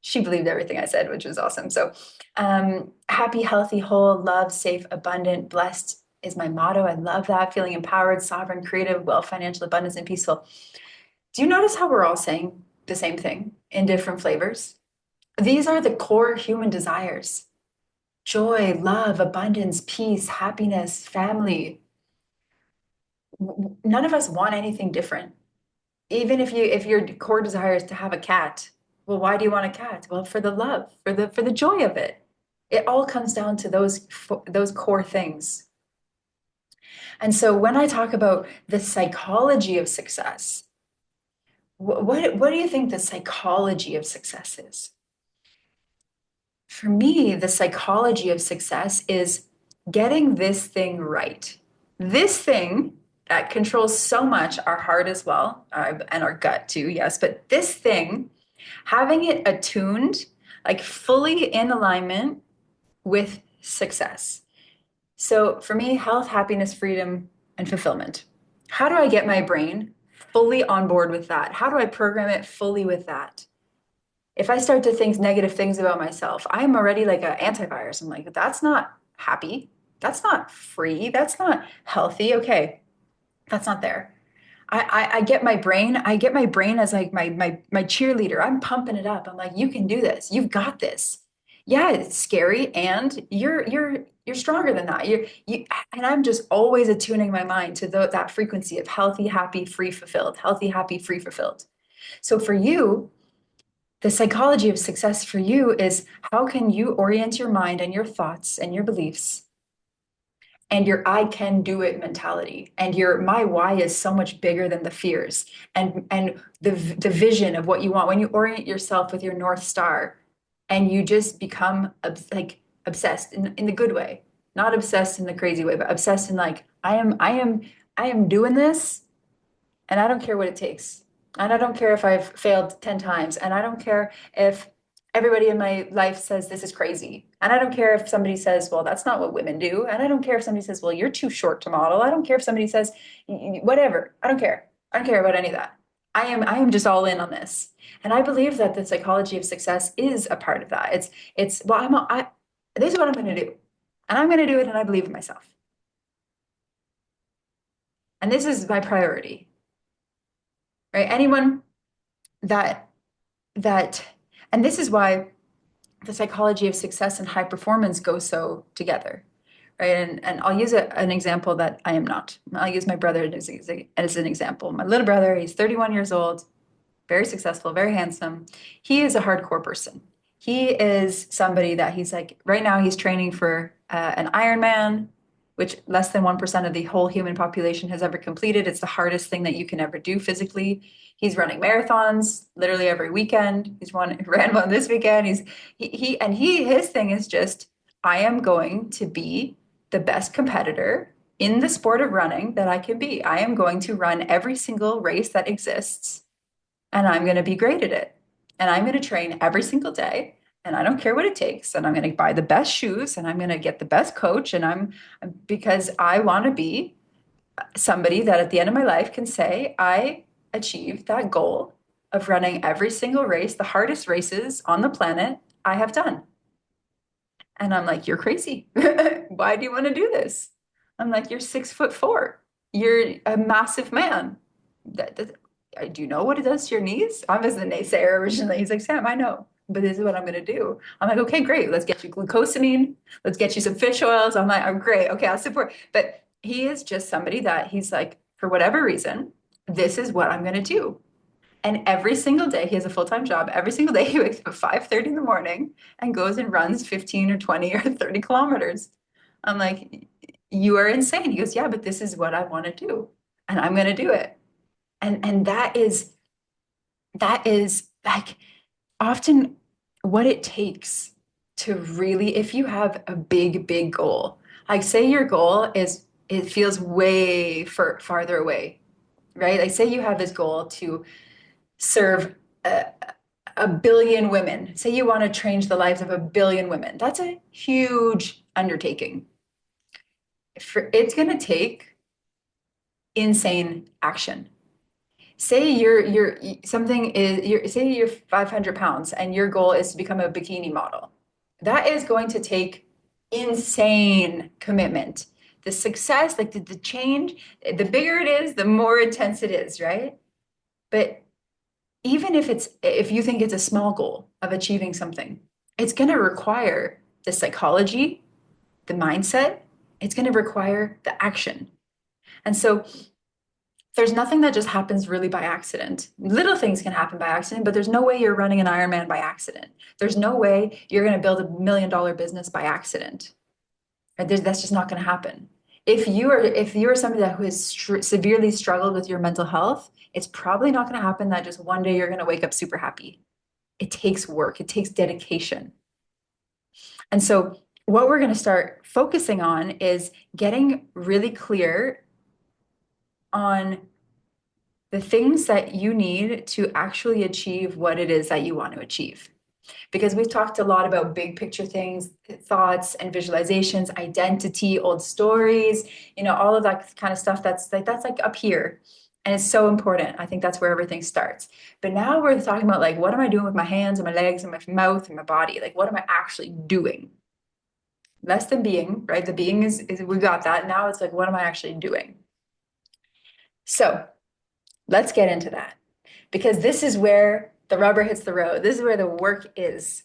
She believed everything I said, which was awesome. So, happy, healthy, whole, love, safe, abundant, blessed is my motto. I love that. Feeling empowered, sovereign, creative, well, financial abundance, and peaceful. Do you notice how we're all saying the same thing in different flavors? These are the core human desires: joy, love, abundance, peace, happiness, family. None of us want anything different. Even if your core desire is to have a cat, well, why do you want a cat? Well, for the love, for the joy of it. It all comes down to those core things. And so when I talk about the psychology of success, what do you think the psychology of success is? For me, the psychology of success is getting this thing right. This thing that controls so much our heart as well, and our gut too, yes, but this thing, having it attuned, like fully in alignment with success. So for me, health, happiness, freedom, and fulfillment. How do I get my brain fully on board with that? How do I program it fully with that? If I start to think negative things about myself, I'm already like an antivirus. I'm like, that's not happy. That's not free. That's not healthy. Okay, that's not there. I get my brain. I get my brain as like my cheerleader. I'm pumping it up. I'm like, you can do this. You've got this. Yeah, it's scary, and you're stronger than that. And I'm just always attuning my mind to that frequency of healthy, happy, free, fulfilled. Healthy, happy, free, fulfilled. So for you, the psychology of success for you is how can you orient your mind and your thoughts and your beliefs and your I can do it mentality and your my why is so much bigger than the fears and the vision of what you want when you orient yourself with your north star and you just become like obsessed in the good way, not obsessed in the crazy way, but obsessed in like I am doing this, and I don't care what it takes. And I don't care if I've failed 10 times. And I don't care if everybody in my life says this is crazy. And I don't care if somebody says, well, that's not what women do. And I don't care if somebody says, well, you're too short to model. I don't care if somebody says, whatever. I don't care. I don't care about any of that. I am just all in on this. And I believe that the psychology of success is a part of that. Well, this is what I'm going to do. And I'm going to do it. And I believe in myself. And this is my priority, right? Anyone that that and this is why the psychology of success and high performance go so together, right? And I'll use an example that I am not. I'll use my brother as an example. My little brother, he's 31 years old, very successful, very handsome. He is a hardcore person. He is somebody that he's like, right now he's training for an Ironman, which less than 1% of the whole human population has ever completed. It's the hardest thing that you can ever do physically. He's running marathons literally every weekend. Ran one this weekend. His thing is just, I am going to be the best competitor in the sport of running that I can be. I am going to run every single race that exists, and I'm going to be great at it. And I'm going to train every single day, and I don't care what it takes. And I'm going to buy the best shoes, and I'm going to get the best coach. Because I want to be somebody that at the end of my life can say, I achieved that goal of running every single race, the hardest races on the planet I have done. And I'm like, you're crazy. Why do you want to do this? I'm like, you're 6'4". You're a massive man. Do you know what it does to your knees? I was the naysayer originally. He's like, Sam, I know, but this is what I'm going to do. I'm like, okay, great. Let's get you glucosamine. Let's get you some fish oils. I'm like, I'm great. Okay, I'll support. But he is just somebody that he's like, for whatever reason, this is what I'm going to do. And every single day, he has a full-time job. Every single day, he wakes up at 5:30 in the morning and goes and runs 15 or 20 or 30 kilometers. I'm like, you are insane. He goes, yeah, but this is what I want to do. And I'm going to do it. And that is like often what it takes to really, if you have a big, big goal, like say your goal is, it feels way farther away, right? Like say you have this goal to serve a, a billion women. Say you want to change the lives of a billion women. That's a huge undertaking. It's going to take insane action. Say you're something is you're say you're 500 pounds and your goal is to become a bikini model. That is going to take insane commitment. The success, like the change, the bigger it is, the more intense it is, right? But even if you think it's a small goal of achieving something, it's going to require the psychology, the mindset, it's going to require the action. And so there's nothing that just happens really by accident. Little things can happen by accident, but there's no way you're running an Ironman by accident. There's no way you're going to build $1 million business by accident. Right? That's just not going to happen. If you are somebody who has severely struggled with your mental health, it's probably not going to happen that just one day you're going to wake up super happy. It takes work, it takes dedication. And so what we're going to start focusing on is getting really clear on the things that you need to actually achieve what it is that you want to achieve. Because we've talked a lot about big picture things, thoughts and visualizations, identity, old stories, all of that kind of stuff that's like up here. And it's so important. I think that's where everything starts. But now we're talking about like, what am I doing with my hands and my legs and my mouth and my body? Like, what am I actually doing? Less than being, right? The being is we got that. Now it's like, what am I actually doing? So let's get into that because this is where the rubber hits the road. This is where the work is.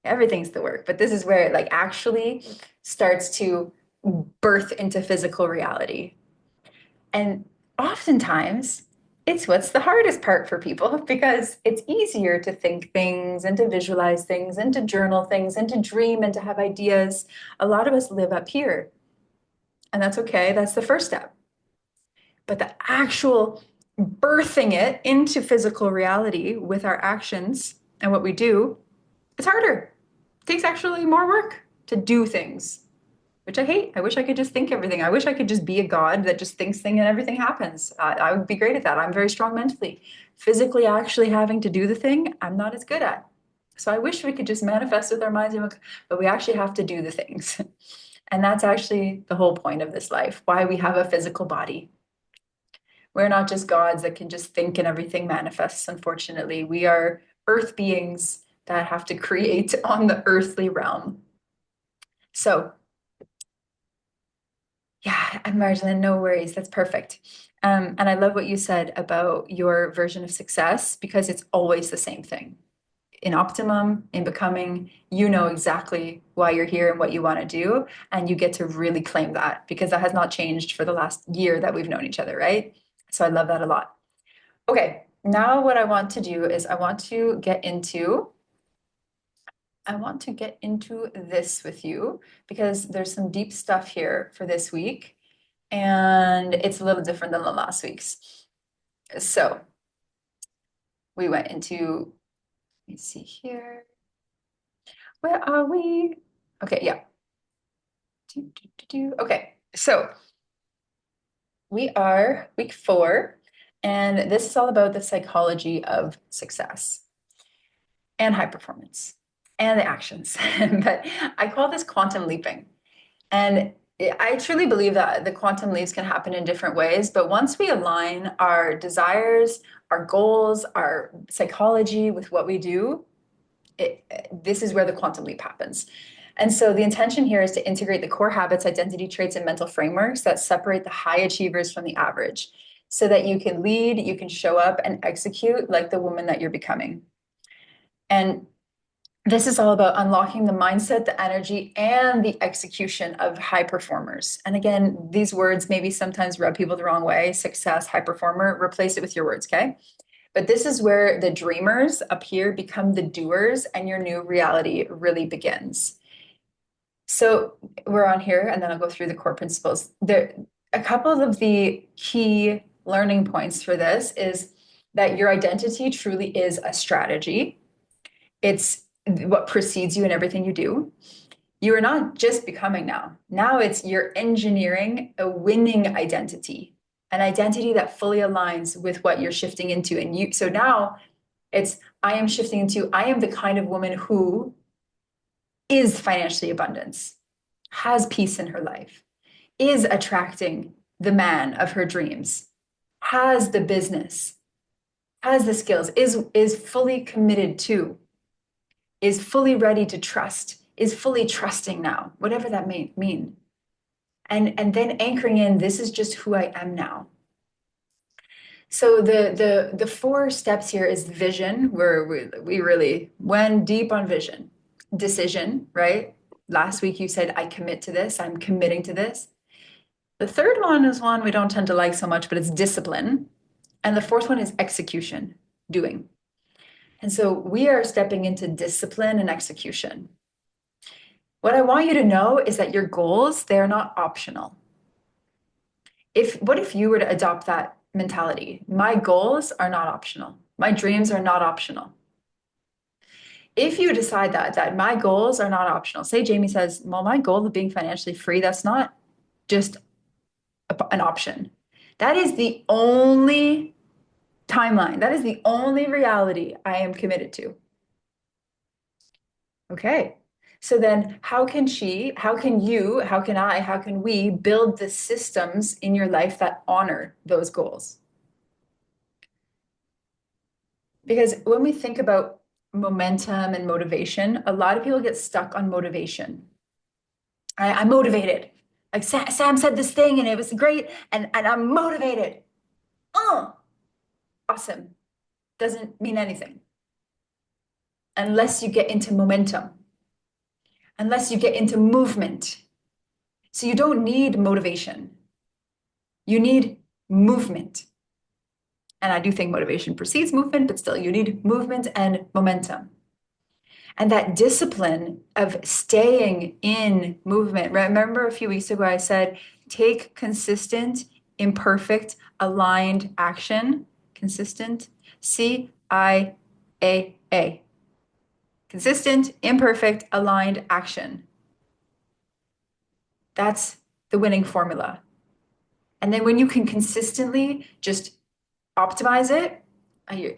Everything's the work, but this is where it like actually starts to birth into physical reality. And oftentimes it's what's the hardest part for people because it's easier to think things and to visualize things and to journal things and to dream and to have ideas. A lot of us live up here, and that's okay. That's the first step. But the actual birthing it into physical reality with our actions and what we do, it's harder. It takes actually more work to do things, which I hate. I wish I could just think everything. I wish I could just be a god that just thinks thing and everything happens. I would be great at that. I'm very strong mentally. Physically, actually having to do the thing, I'm not as good at. So I wish we could just manifest with our minds, but we actually have to do the things. And that's actually the whole point of this life, why we have a physical body. We're not just gods that can just think and everything manifests, unfortunately. We are earth beings that have to create on the earthly realm. So, yeah, I'm Marjolaine, no worries. That's perfect. And I love what you said about your version of success because it's always the same thing. In optimum, in becoming, you know exactly why you're here and what you want to do. And you get to really claim that because that has not changed for the last year that we've known each other, right? So I love that a lot. Okay, now what I want to do is I want to get into this with you because there's some deep stuff here for this week, and it's a little different than the last week's. So we went into, let me see here. Where are we? Okay, yeah. Okay, so we are week 4, and this is all about the psychology of success and high performance and the actions. But I call this quantum leaping. And I truly believe that the quantum leaps can happen in different ways. But once we align our desires, our goals, our psychology with what we do, this is where the quantum leap happens. And so the intention here is to integrate the core habits, identity traits, and mental frameworks that separate the high achievers from the average so that you can lead, you can show up and execute like the woman that you're becoming. And this is all about unlocking the mindset, the energy, and the execution of high performers. And again, these words maybe sometimes rub people the wrong way: success, high performer, replace it with your words, okay? But this is where the dreamers up here become the doers and your new reality really begins. So we're on here, and then I'll go through the core principles. There, a couple of the key learning points for this is that your identity truly is a strategy. It's what precedes you in everything you do. You are not just becoming now. Now it's you're engineering a winning identity, an identity that fully aligns with what you're shifting into. And you, so now it's, I am shifting into, I am the kind of woman who is financially abundance, has peace in her life, is attracting the man of her dreams, has the business, has the skills, is fully committed to, is fully ready to trust, is fully trusting now, whatever that may mean. And then anchoring in, this is just who I am now. So the four steps here is vision, where we really went deep on vision. Decision, right? Last week you said, I commit to this, I'm committing to this. The third one is one we don't tend to like so much, but it's discipline. And the fourth one is execution, doing. And so we are stepping into discipline and execution. What I want you to know is that your goals, they're not optional. What if you were to adopt that mentality? My goals are not optional. My dreams are not optional. If you decide that my goals are not optional, say Jamie says, well, my goal of being financially free, that's not just an option. That is the only timeline. That is the only reality I am committed to. Okay. So then how can she, how can you, how can I, how can we build the systems in your life that honor those goals? Because when we think about momentum and motivation, a lot of people get stuck on motivation. I'm motivated. Like Sam said this thing and it was great, and I'm motivated. Oh, awesome. Doesn't mean anything unless you get into momentum, unless you get into movement. So you don't need motivation. You need movement. And I do think motivation precedes movement, but still, you need movement and momentum. And that discipline of staying in movement. Remember a few weeks ago, I said, take consistent, imperfect, aligned action. Consistent, CIA. Consistent, imperfect, aligned action. That's the winning formula. And then when you can consistently just optimize it,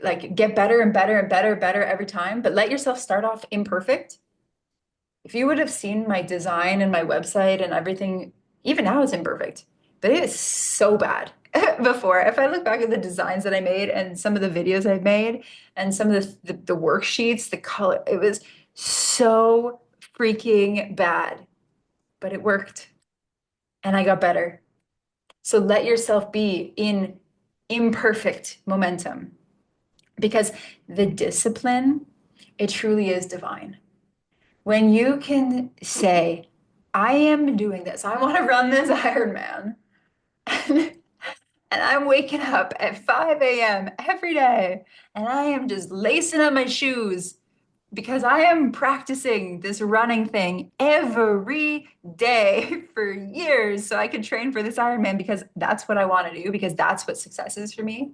like get better and better and better every time, but let yourself start off imperfect. If you would have seen my design and my website and everything, even now it's imperfect, but it is so bad before. If I look back at the designs that I made and some of the videos I've made and some of the worksheets, the color, it was so freaking bad, but it worked and I got better. So let yourself be in imperfect momentum because the discipline, it truly is divine. When you can say, I am doing this, I want to run this Ironman, and I'm waking up at 5 a.m. every day, and I am just lacing up my shoes because I am practicing this running thing every day for years so I can train for this Ironman because that's what I want to do, because that's what success is for me.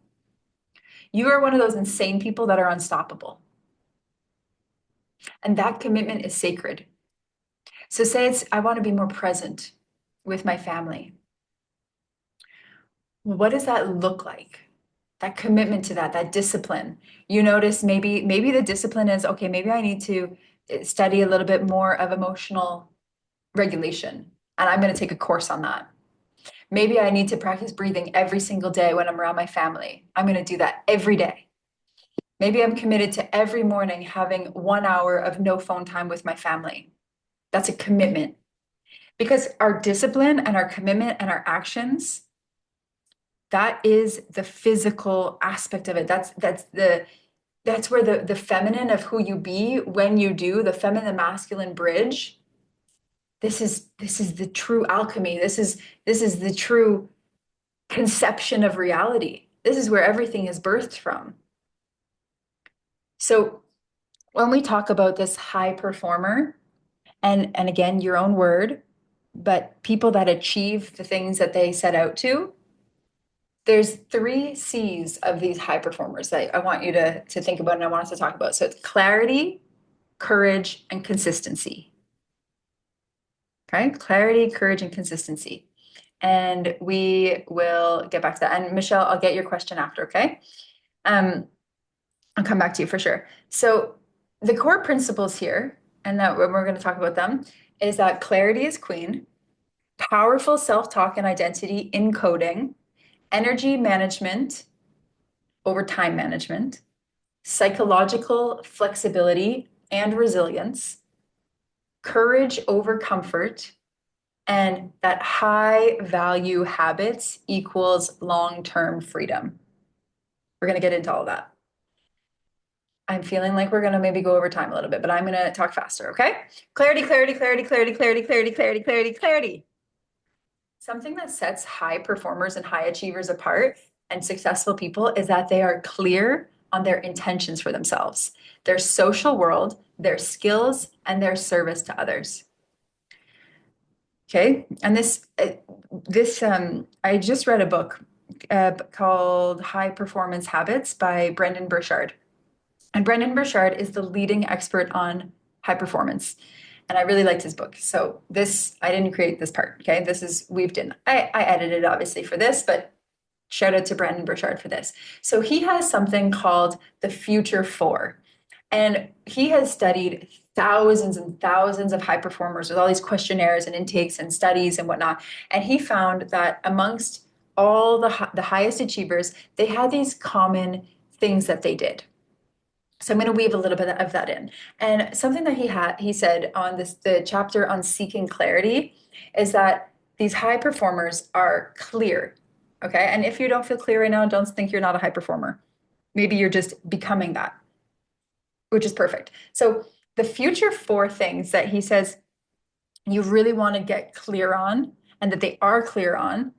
You are one of those insane people that are unstoppable. And that commitment is sacred. So say it's, I want to be more present with my family. Well, what does that look like? That commitment to that discipline. You notice maybe the discipline is, okay, maybe I need to study a little bit more of emotional regulation, and I'm going to take a course on that. Maybe I need to practice breathing every single day when I'm around my family. I'm going to do that every day. Maybe I'm committed to every morning having 1 hour of no phone time with my family. That's a commitment. Because our discipline and our commitment and our actions, that is the physical aspect of it. That's where the feminine of who you be when you do the feminine masculine bridge. This is the true alchemy. This is the true conception of reality. This is where everything is birthed from. So when we talk about this high performer, and again, your own word, but people that achieve the things that they set out to, there's 3 C's of these high performers that I want you to think about and I want us to talk about. So it's clarity, courage, and consistency. Okay, clarity, courage, and consistency. And we will get back to that. And Michelle, I'll get your question after, okay? Um, I'll come back to you for sure. So the core principles here, and that when we're going to talk about them, is that clarity is queen, powerful self-talk and identity encoding, energy management over time management, psychological flexibility and resilience, courage over comfort, and that high value habits equals long-term freedom. We're going to get into all of that. I'm feeling like we're going to maybe go over time a little bit, but I'm going to talk faster, okay? Clarity, clarity, clarity, clarity, clarity, clarity, clarity, clarity, clarity. Something that sets high performers and high achievers apart and successful people is that they are clear on their intentions for themselves, their social world, their skills, and their service to others. Okay, and I just read a book called High Performance Habits by Brendan Burchard. And Brendan Burchard is the leading expert on high performance. And I really liked his book. So I didn't create this part. Okay. This is weaved in. I edited obviously for this, but shout out to Brendan Burchard for this. So he has something called the Future Four. And he has studied thousands and thousands of high performers with all these questionnaires and intakes and studies and whatnot. And he found that amongst all the highest achievers, they had these common things that they did. So I'm going to weave a little bit of that in. And something that he said on the chapter on seeking clarity is that these high performers are clear. Okay. And if you don't feel clear right now, don't think you're not a high performer. Maybe you're just becoming that, which is perfect. So the future four things that he says you really want to get clear on and that they are clear on,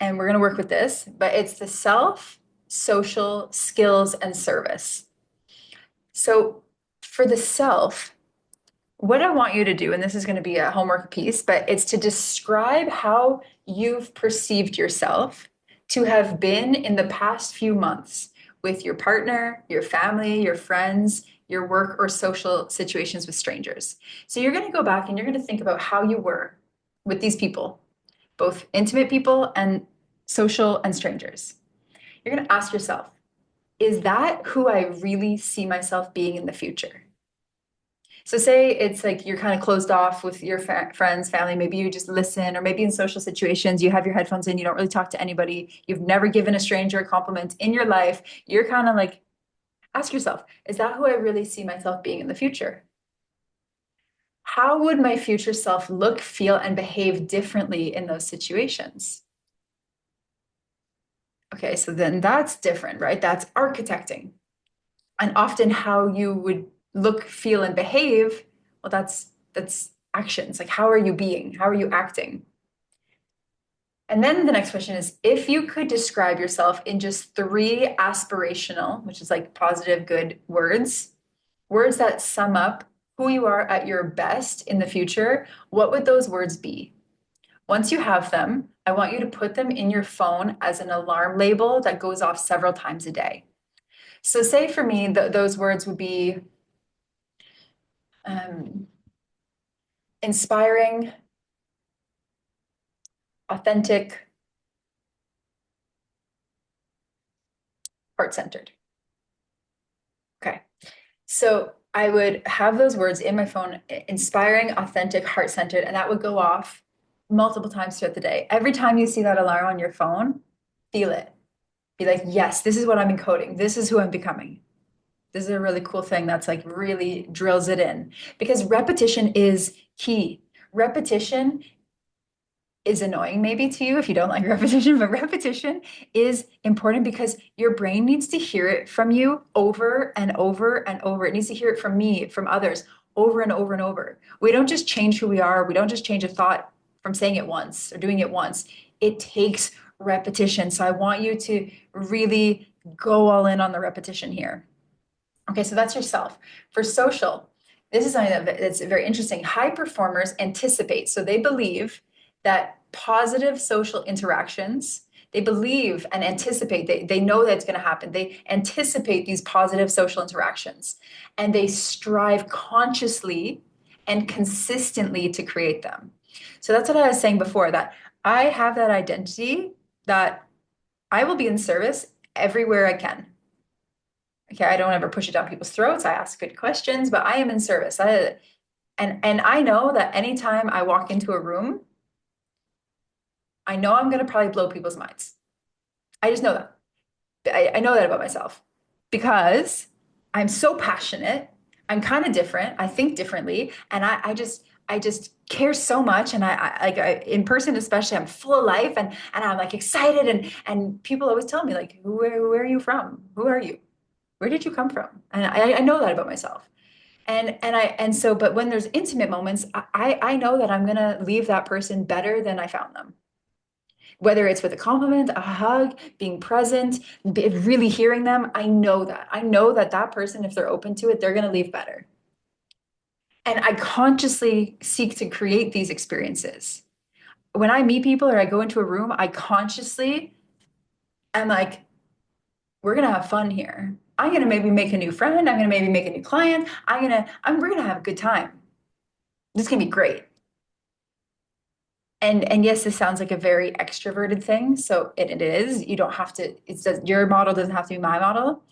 and we're going to work with this, but it's the self, social, skills, and service. So for the self, what I want you to do, and this is going to be a homework piece, but it's to describe how you've perceived yourself to have been in the past few months with your partner, your family, your friends, your work or social situations with strangers. So you're going to go back and you're going to think about how you were with these people, both intimate people and social and strangers. You're going to ask yourself, is that who I really see myself being in the future? So say it's like you're kind of closed off with your friends, family, maybe you just listen, or maybe in social situations, you have your headphones in, you don't really talk to anybody, you've never given a stranger a compliment in your life. You're kind of like, ask yourself, is that who I really see myself being in the future? How would my future self look, feel, and behave differently in those situations? Okay, so then that's different, right? That's architecting. And often how you would look, feel, and behave, well, that's actions. Like how are you being? How are you acting? And then the next question is, if you could describe yourself in just three aspirational, which is like positive, good words, words that sum up who you are at your best in the future, what would those words be? Once you have them, I want you to put them in your phone as an alarm label that goes off several times a day. So say for me, those words would be um, inspiring, authentic, heart-centered. Okay. So I would have those words in my phone, inspiring, authentic, heart-centered, and that would go off multiple times throughout the day. Every time you see that alarm on your phone, feel it. Be like, yes, this is what I'm encoding. This is who I'm becoming. This is a really cool thing that's like really drills it in because repetition is key. Repetition is annoying maybe to you if you don't like repetition, but repetition is important because your brain needs to hear it from you over and over and over. It needs to hear it from me, from others, over and over and over. We don't just change who we are. We don't just change a thought from saying it once or doing it once. It takes repetition. So I want you to really go all in on the repetition here. Okay, so that's yourself. For social, this is something that's very interesting. High performers anticipate, so they believe that positive social interactions, They believe and anticipate, they know that it's going to happen. They anticipate these positive social interactions and they strive consciously and consistently to create them. So that's what I was saying before, that I have that identity that I will be in service everywhere I can. Okay, I don't ever push it down people's throats. I ask good questions, but I am in service. And I know that anytime I walk into a room, I know I'm going to probably blow people's minds. I just know that. I know that about myself because I'm so passionate. I'm kind of different. I think differently, and I just care so much. And in person especially, I'm full of life and I'm like excited. And people always tell me like, where are you from? Who are you? Where did you come from? And I know that about myself. And so, but when there's intimate moments, I know that I'm gonna leave that person better than I found them. Whether it's with a compliment, a hug, being present, really hearing them, I know that. I know that that person, if they're open to it, they're gonna leave better. And I consciously seek to create these experiences. When I meet people or I go into a room, I consciously am like, we're gonna have fun here. I'm gonna maybe make a new friend. I'm gonna maybe make a new client. We're gonna have a good time. This is gonna be great. And yes, this sounds like a very extroverted thing. So it is. You don't have to, your model doesn't have to be my model.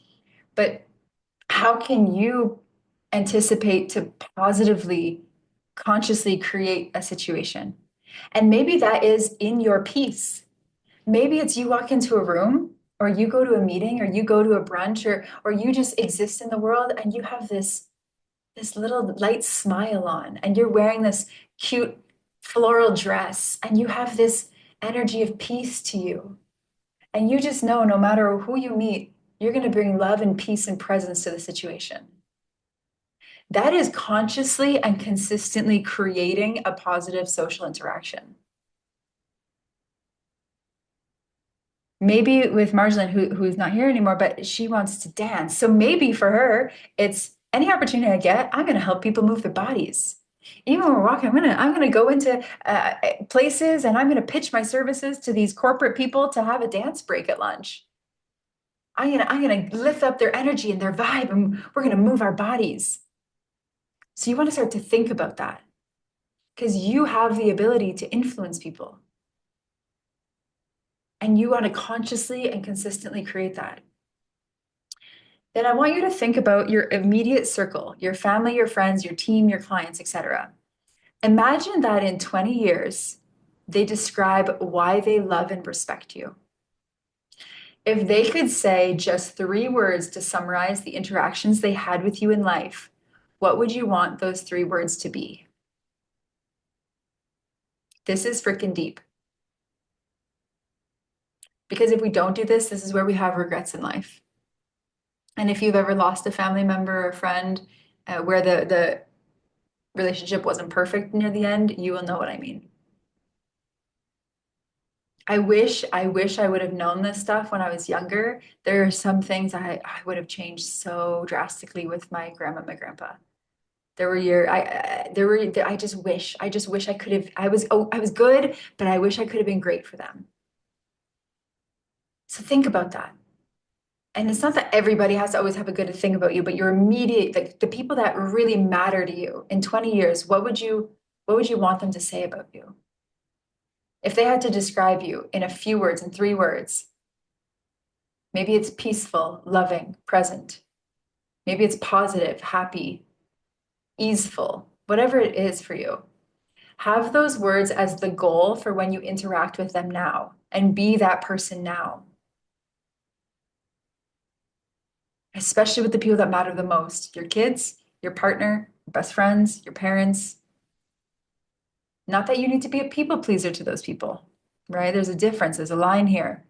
But how can you anticipate to positively, consciously create a situation? And maybe that is in your piece. Maybe it's you walk into a room or you go to a meeting or you go to a brunch or you just exist in the world and you have this little light smile on and you're wearing this cute floral dress and you have this energy of peace to you. And you just know no matter who you meet, you're going to bring love and peace and presence to the situation. That is consciously and consistently creating a positive social interaction. Maybe with Marjolaine, who's not here anymore, but she wants to dance. So maybe for her, it's any opportunity I get, I'm going to help people move their bodies. Even when we're walking, I'm gonna go into places and I'm gonna pitch my services to these corporate people to have a dance break at lunch. I'm gonna lift up their energy and their vibe, and we're gonna move our bodies. So you want to start to think about that because you have the ability to influence people. And you want to consciously and consistently create that. Then I want you to think about your immediate circle, your family, your friends, your team, your clients, etc. Imagine that in 20 years, they describe why they love and respect you. If they could say just 3 words to summarize the interactions they had with you in life, what would you want those 3 words to be? This is freaking deep. Because if we don't do this, this is where we have regrets in life. And if you've ever lost a family member or a friend where the relationship wasn't perfect near the end, you will know what I mean. I wish I would have known this stuff when I was younger. There are some things I would have changed so drastically with my grandma and my grandpa. There were year I there were I just wish I could have I was good, but I wish I could have been great for them. So think about that. And it's not that everybody has to always have a good thing about you, but your immediate, like the people that really matter to you in 20 years, what would you want them to say about you? If they had to describe you in a few words, in 3 words, maybe it's peaceful, loving, present. Maybe it's positive, happy, easeful, whatever it is for you. Have those words as the goal for when you interact with them now and be that person now, especially with the people that matter the most, your kids, your partner, your best friends, your parents. Not that you need to be a people pleaser to those people, right? There's a difference, there's a line here.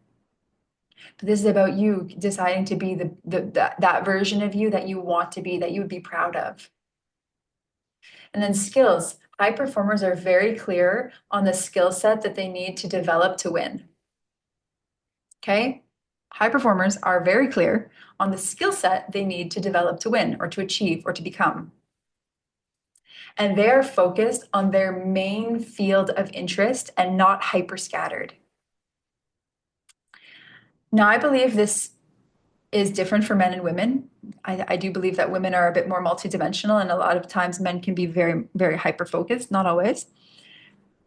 But this is about you deciding to be that version of you that you want to be, that you would be proud of. And then skills. High performers are very clear on the skill set that they need to develop to win. Okay? High performers are very clear on the skill set they need to develop to win or to achieve or to become. And they're focused on their main field of interest and not hyper scattered. Now, I believe this is different for men and women. I do believe that women are a bit more multidimensional, and a lot of times men can be very, very hyper focused, not always.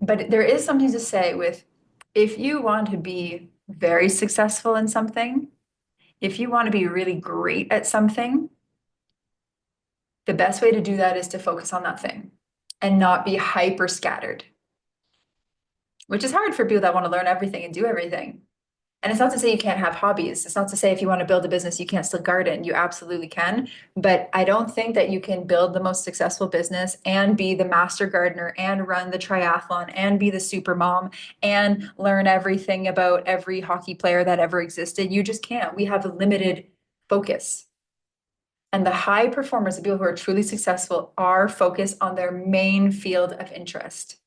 But there is something to say with if you want to be very successful in something, if you want to be really great at something, the best way to do that is to focus on that thing and not be hyper scattered, which is hard for people that want to learn everything and do everything. And it's not to say you can't have hobbies. It's not to say if you want to build a business, you can't still garden. You absolutely can. But I don't think that you can build the most successful business and be the master gardener and run the triathlon and be the super mom and learn everything about every hockey player that ever existed. You just can't. We have a limited focus. And the high performers, the people who are truly successful, are focused on their main field of interest.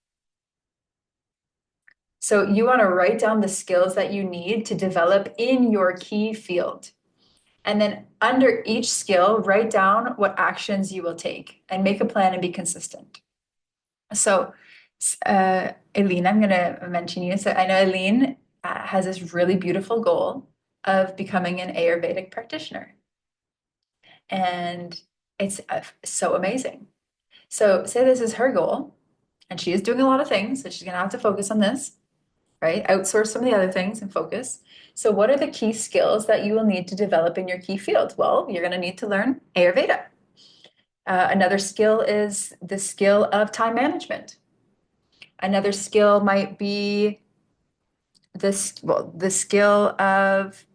So you want to write down the skills that you need to develop in your key field. And then under each skill, write down what actions you will take and make a plan and be consistent. So, Eileen, I'm going to mention you. So I know Eileen has this really beautiful goal of becoming an Ayurvedic practitioner. And it's so amazing. So say this is her goal, and she is doing a lot of things, so she's going to have to focus on this, right? Outsource some of the other things and focus. So, what are the key skills that you will need to develop in your key field? Well, you're going to need to learn Ayurveda. Another skill is the skill of time management. Another skill might be the skill of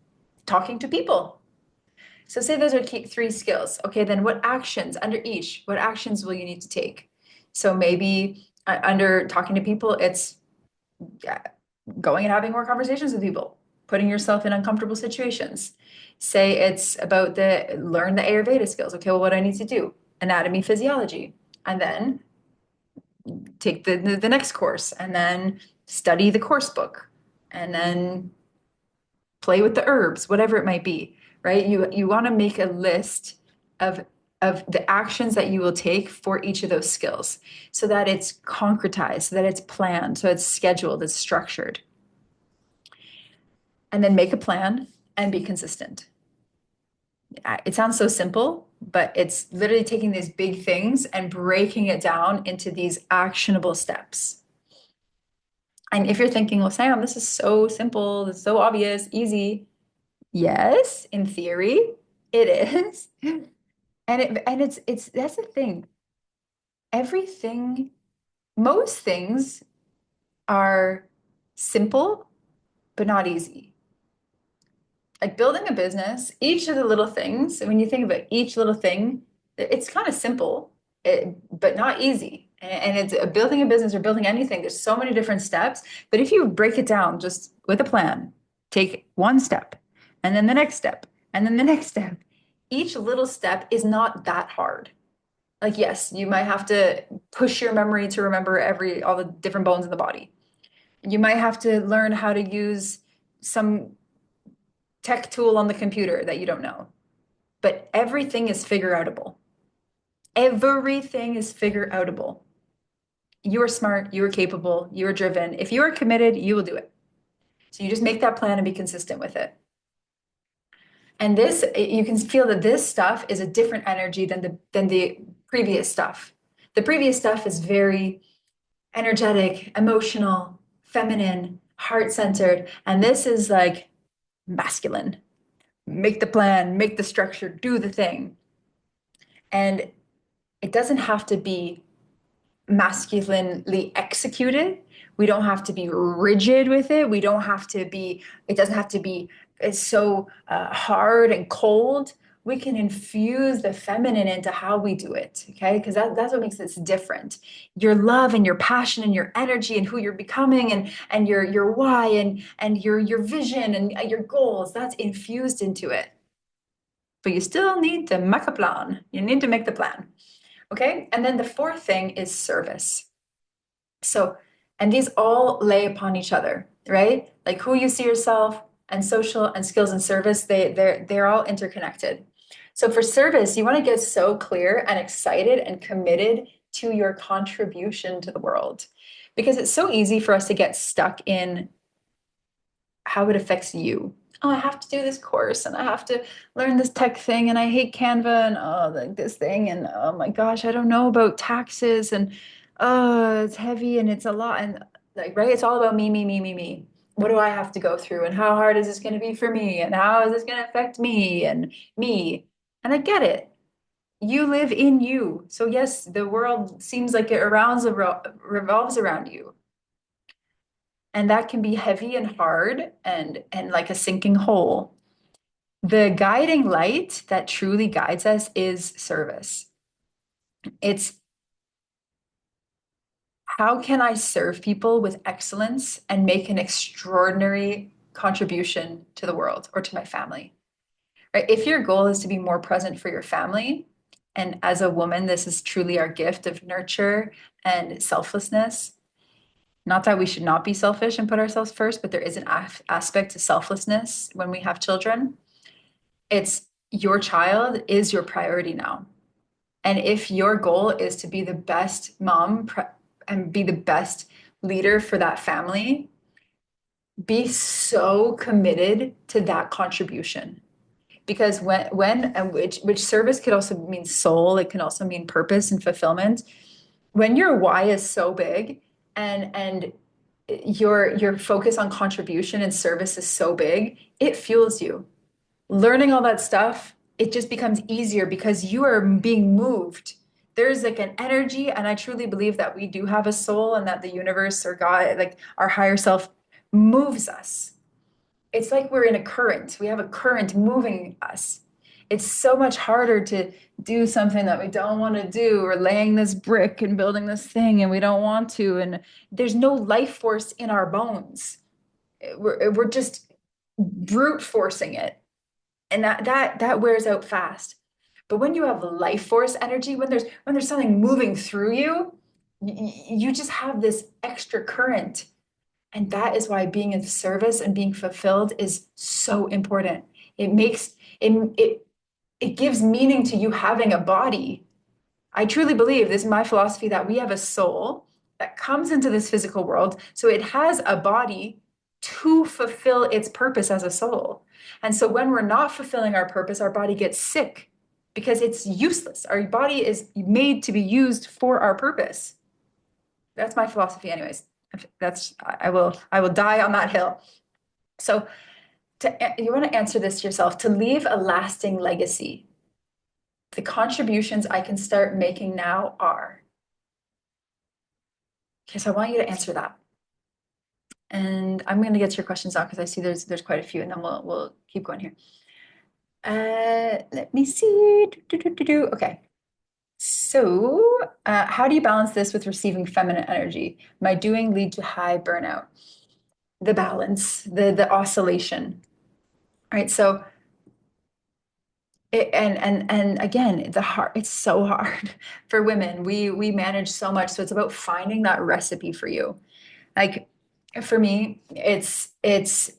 talking to people. So, say those are key three skills. Okay, then what actions under each? What actions will you need to take? So maybe under talking to people, it's going and having more conversations with people, putting yourself in uncomfortable situations. Say it's about the learn the Ayurveda skills. Okay, well, what do I need to do? Anatomy, physiology, and then take the next course, and then study the course book, and then play with the herbs, whatever it might be. Right? You want to make a list of the actions that you will take for each of those skills so that it's concretized, so that it's planned, so it's scheduled, it's structured. And then make a plan and be consistent. It sounds so simple, but it's literally taking these big things and breaking it down into these actionable steps. And if you're thinking, well, Sam, this is so simple, it's so obvious, easy. Yes, in theory, it is. And it's that's the thing. Everything, most things are simple, but not easy. Like building a business, each of the little things, when you think about each little thing, it's kind of simple, but not easy. And it's building a business or building anything. There's so many different steps. But if you break it down just with a plan, take one step, and then the next step, and then the next step, each little step is not that hard. Like, yes, you might have to push your memory to remember all the different bones in the body. You might have to learn how to use some tech tool on the computer that you don't know. But everything is figure outable. Everything is figure outable. You are smart, you are capable, you are driven. If you are committed, you will do it. So you just make that plan and be consistent with it. And this, you can feel that this stuff is a different energy than the previous stuff. The previous stuff is very energetic, emotional, feminine, heart-centered, and this is like masculine. Make the plan, make the structure, do the thing. And it doesn't have to be masculinely executed. We don't have to be rigid with it. We don't have to be, it doesn't have to be so hard and cold. We can infuse the feminine into how we do it, okay? Because that's what makes this different. Your love and your passion and your energy and who you're becoming and your why and your vision and your goals, that's infused into it. But you still need to make a plan. You need to make the plan. Okay. And then the fourth thing is service. So, and these all lay upon each other, right? Like who you see yourself and social and skills and service, they're all interconnected. So for service, you want to get so clear and excited and committed to your contribution to the world because it's so easy for us to get stuck in how it affects you. oh, I have to do this course and I have to learn this tech thing and I hate Canva and oh, like this thing and oh my gosh, I don't know about taxes and oh, it's heavy and it's a lot and like right, it's all about me, me, me, me, me. What do I have to go through and how hard is this going to be for me and how is this going to affect me and me? And I get it. You live in you. So yes, the world seems like it revolves around you. And that can be heavy and hard and like a sinking hole. The guiding light that truly guides us is service. It's how can I serve people with excellence and make an extraordinary contribution to the world or to my family? Right? If your goal is to be more present for your family, and as a woman, this is truly our gift of nurture and selflessness. Not that we should not be selfish and put ourselves first, but there is an aspect to selflessness when we have children. It's your child is your priority now. And if your goal is to be the best mom and be the best leader for that family, be so committed to that contribution. Because when and which service could also mean soul, it can also mean purpose and fulfillment. When your why is so big and your focus on contribution and service is so big, it fuels you. Learning all that stuff, it just becomes easier because you are being moved. There's like an energy, and I truly believe that we do have a soul and that the universe or God, like our higher self, moves us. It's like we're in a current. We have a current moving us. It's so much harder to do something that we don't want to do, or laying this brick and building this thing and we don't want to. And there's no life force in our bones. We're just brute forcing it and that wears out fast. But when you have life force energy, when there's something moving through you, you just have this extra current. And that is why being of service and being fulfilled is so important. It makes it it gives meaning to you having a body. I truly believe this is my philosophy that we have a soul that comes into this physical world. So it has a body to fulfill its purpose as a soul. And so when we're not fulfilling our purpose, our body gets sick because it's useless. Our body is made to be used for our purpose. That's my philosophy, anyways. That's I will die on that hill. So you want to answer this yourself to leave a lasting legacy. The contributions I can start making now are. Okay, so I want you to answer that. And I'm going to get to your questions now because I see there's quite a few, and then we'll keep going here. Let me see. Okay. So, how do you balance this with receiving feminine energy? My doing lead to high burnout? The balance, the oscillation. All right. So, and again, it's so hard for women. We manage so much, so it's about finding that recipe for you. Like for me, it's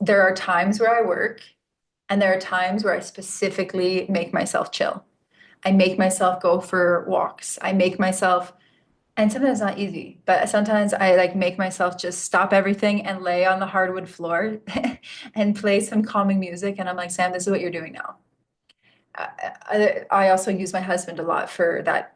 there are times where I work and there are times where I specifically make myself chill. I make myself go for walks. I make myself, and sometimes it's not easy, but sometimes I like make myself just stop everything and lay on the hardwood floor and play some calming music. And I'm like, Sam, this is what you're doing now. I also use my husband a lot for that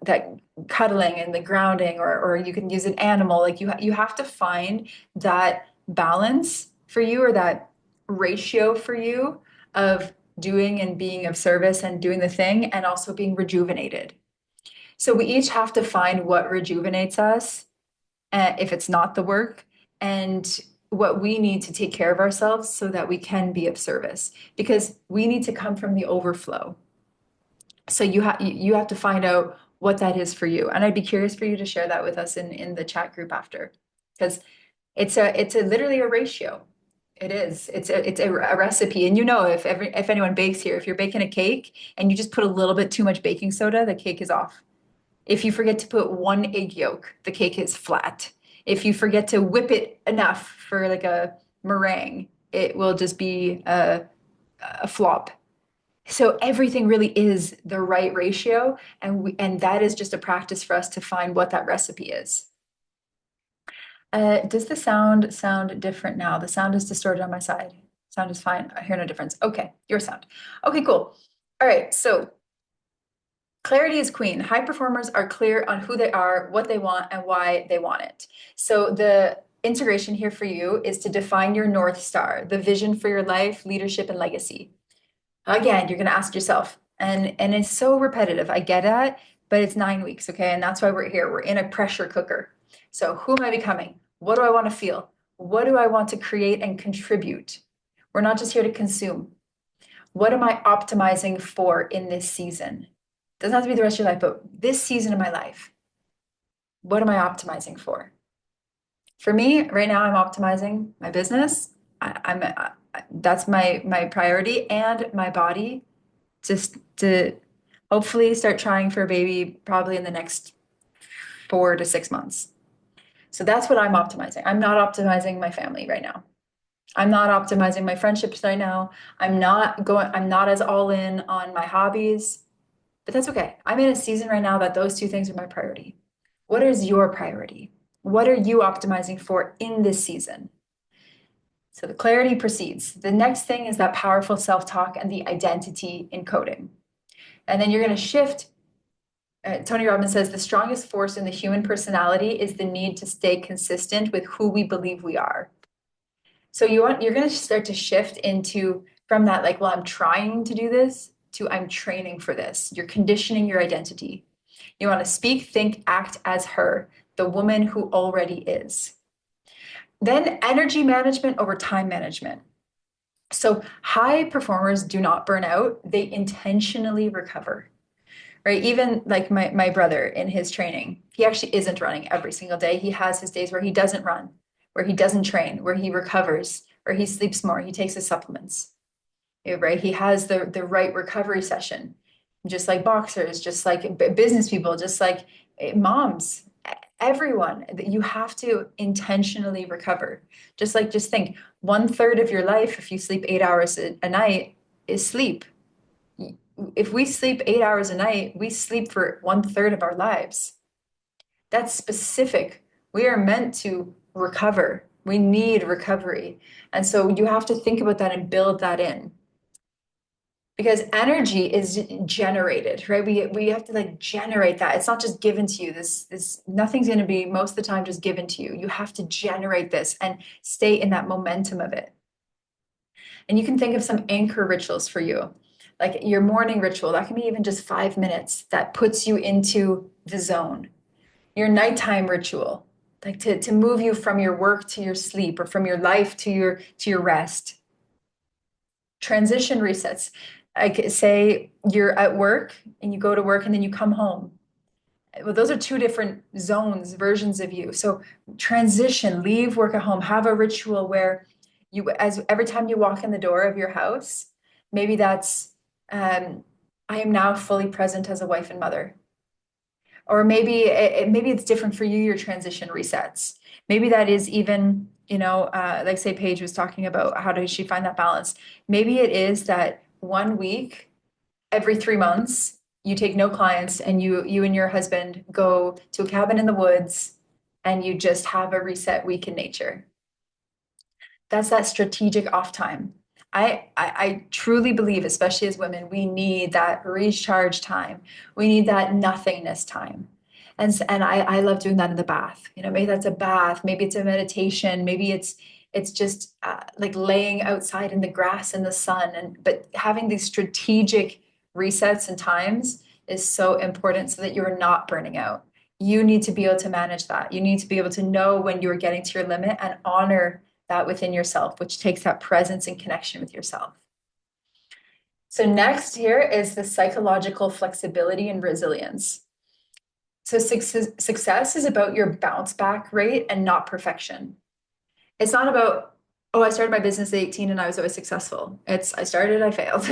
cuddling and the grounding, or you can use an animal. Like you have to find that balance for you or that ratio for you of doing and being of service and doing the thing and also being rejuvenated. So we each have to find what rejuvenates us, if it's not the work, and what we need to take care of ourselves so that we can be of service because we need to come from the overflow. So you have to find out what that is for you. And I'd be curious for you to share that with us in the chat group after. Because it's a literally a ratio. It is. It's a recipe. And if anyone bakes here, if you're baking a cake and you just put a little bit too much baking soda, the cake is off. If you forget to put one egg yolk, the cake is flat. If you forget to whip it enough for like a meringue, it will just be a flop. So everything really is the right ratio, and that is just a practice for us to find what that recipe is. Does the sound different now? The sound is distorted on my side. Sound is fine. I hear no difference. Okay, your sound. Okay, cool. All right, so clarity is queen. High performers are clear on who they are, what they want, and why they want it. So the integration here for you is to define your North Star, the vision for your life, leadership, and legacy. Again, you're going to ask yourself, and it's so repetitive. I get that, but it's 9 weeks, okay? And that's why we're here. We're in a pressure cooker. So who am I becoming? What do I want to feel? What do I want to create and contribute? We're not just here to consume. What am I optimizing for in this season? Doesn't have to be the rest of your life, but this season of my life, what am I optimizing for? For me, right now, I'm optimizing my business. That's my priority, and my body, just to hopefully start trying for a baby probably in the next 4 to 6 months. So that's what I'm optimizing. I'm not optimizing my family right now. I'm not optimizing my friendships right now. I'm not as all in on my hobbies, but that's okay. I'm in a season right now that those two things are my priority. What is your priority? What are you optimizing for in this season? So the clarity precedes. The next thing is that powerful self-talk and the identity encoding. And then you're going to shift. Tony Robbins says the strongest force in the human personality is the need to stay consistent with who we believe we are. So you're going to start to shift into from that, like, well, I'm trying to do this, to I'm training for this. You're conditioning your identity. You want to speak, think, act as her, the woman who already is. Then energy management over time management. So high performers do not burn out, they intentionally recover. Right? Even like my brother in his training, he actually isn't running every single day. He has his days where he doesn't run, where he doesn't train, where he recovers, where he sleeps more, he takes his supplements. Right? He has the right recovery session, just like boxers, just like business people, just like moms, everyone. You have to intentionally recover. Just think, 1/3 of your life, if you sleep 8 hours a night, is sleep. If we sleep 8 hours a night, we sleep for 1/3 of our lives. That's specific. We are meant to recover. We need recovery. And so you have to think about that and build that in, because energy is generated, right? We have to like generate that. It's not just given to you. This nothing's going to be most of the time just given to you. You have to generate this and stay in that momentum of it. And you can think of some anchor rituals for you, like your morning ritual. That can be even just 5 minutes that puts you into the zone. Your nighttime ritual, like to move you from your work to your sleep, or from your life to your rest. Transition resets. Like, say you're at work and you go to work and then you come home. Well, those are two different zones, versions of you. So transition, leave work at home, have a ritual where you, as every time you walk in the door of your house, maybe that's, I am now fully present as a wife and mother. Or maybe maybe it's different for you, your transition resets. Maybe that is even, like say Paige was talking about, how does she find that balance? Maybe it is that one week every 3 months, you take no clients and you and your husband go to a cabin in the woods and you just have a reset week in nature. That's that strategic off time. I truly believe, especially as women, we need that recharge time. We need that nothingness time. And I love doing that in the bath. Maybe that's a bath, maybe it's a meditation, maybe it's just like laying outside in the grass in the sun. But having these strategic resets and times is so important, so that you're not burning out. You need to be able to manage that. You need to be able to know when you're getting to your limit and honor that within yourself, which takes that presence and connection with yourself. So next here is the psychological flexibility and resilience. So success is about your bounce back rate and not perfection. It's not about, oh, I started my business at 18 and I was always successful. It's, I started, I failed.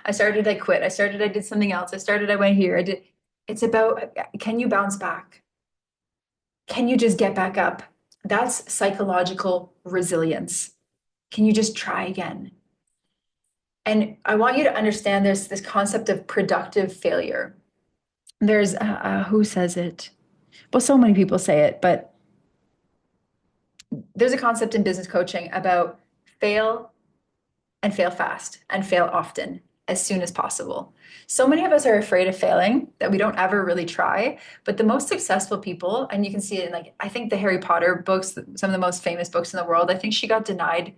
I started, I quit. I started, I did something else. I started, I went here. It's about, can you bounce back? Can you just get back up? That's psychological resilience. Can you just try again? And I want you to understand there's this concept of productive failure. There's, who says it? Well, so many people say it, but there's a concept in business coaching about fail and fail fast and fail often as soon as possible. So many of us are afraid of failing that we don't ever really try. But the most successful people, and you can see it in like, I think the Harry Potter books, some of the most famous books in the world, I think she got denied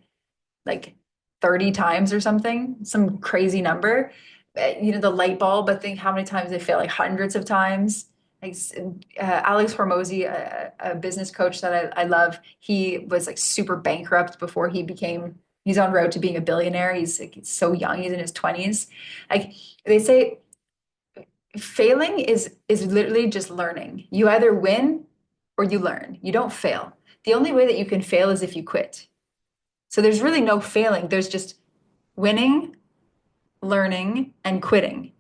like 30 times or something, some crazy number. The light bulb, I think how many times they fail, like hundreds of times. Like Alex Hormozy, a business coach that I love, he was like super bankrupt before he's on road to being a billionaire. He's like so young, he's in his 20s. Like they say, failing is literally just learning. You either win or you learn. You don't fail. The only way that you can fail is if you quit. So there's really no failing. There's just winning, learning, and quitting.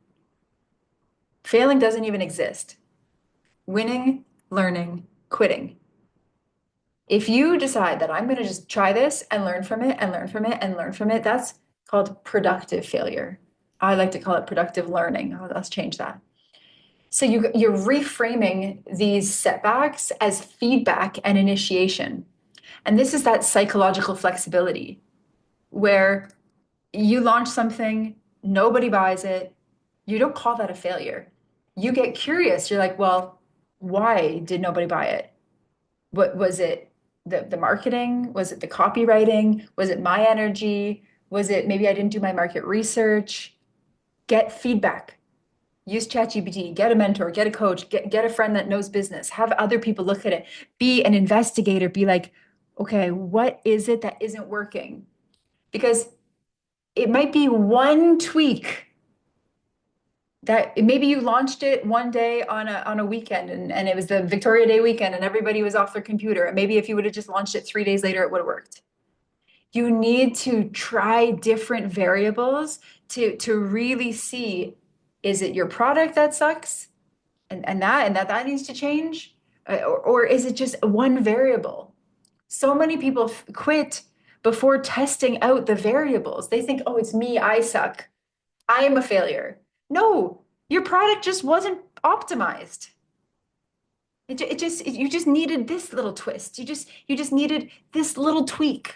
Failing doesn't even exist. Winning, learning, quitting. If you decide that I'm going to just try this and learn from it and learn from it and learn from it, that's called productive failure. I like to call it productive learning. Oh, let's change that. So you're reframing these setbacks as feedback and initiation. And this is that psychological flexibility where you launch something, nobody buys it, you don't call that a failure. You get curious. You're like, well, why did nobody buy it? What was it? The marketing? Was it the copywriting? Was it my energy? Was it maybe I didn't do my market research? Get feedback. Use ChatGPT, get a mentor, get a coach, get a friend that knows business, have other people look at it, be an investigator, be like, okay, what is it that isn't working? Because it might be one tweak that maybe you launched it one day on a weekend and it was the Victoria Day weekend and everybody was off their computer. And maybe if you would have just launched it 3 days later, it would have worked. You need to try different variables to really see, is it your product that sucks and that needs to change? Or is it just one variable? So many people quit before testing out the variables. They think, oh, it's me, I suck. I am a failure. No, your product just wasn't optimized. You just needed this little twist. You just needed this little tweak.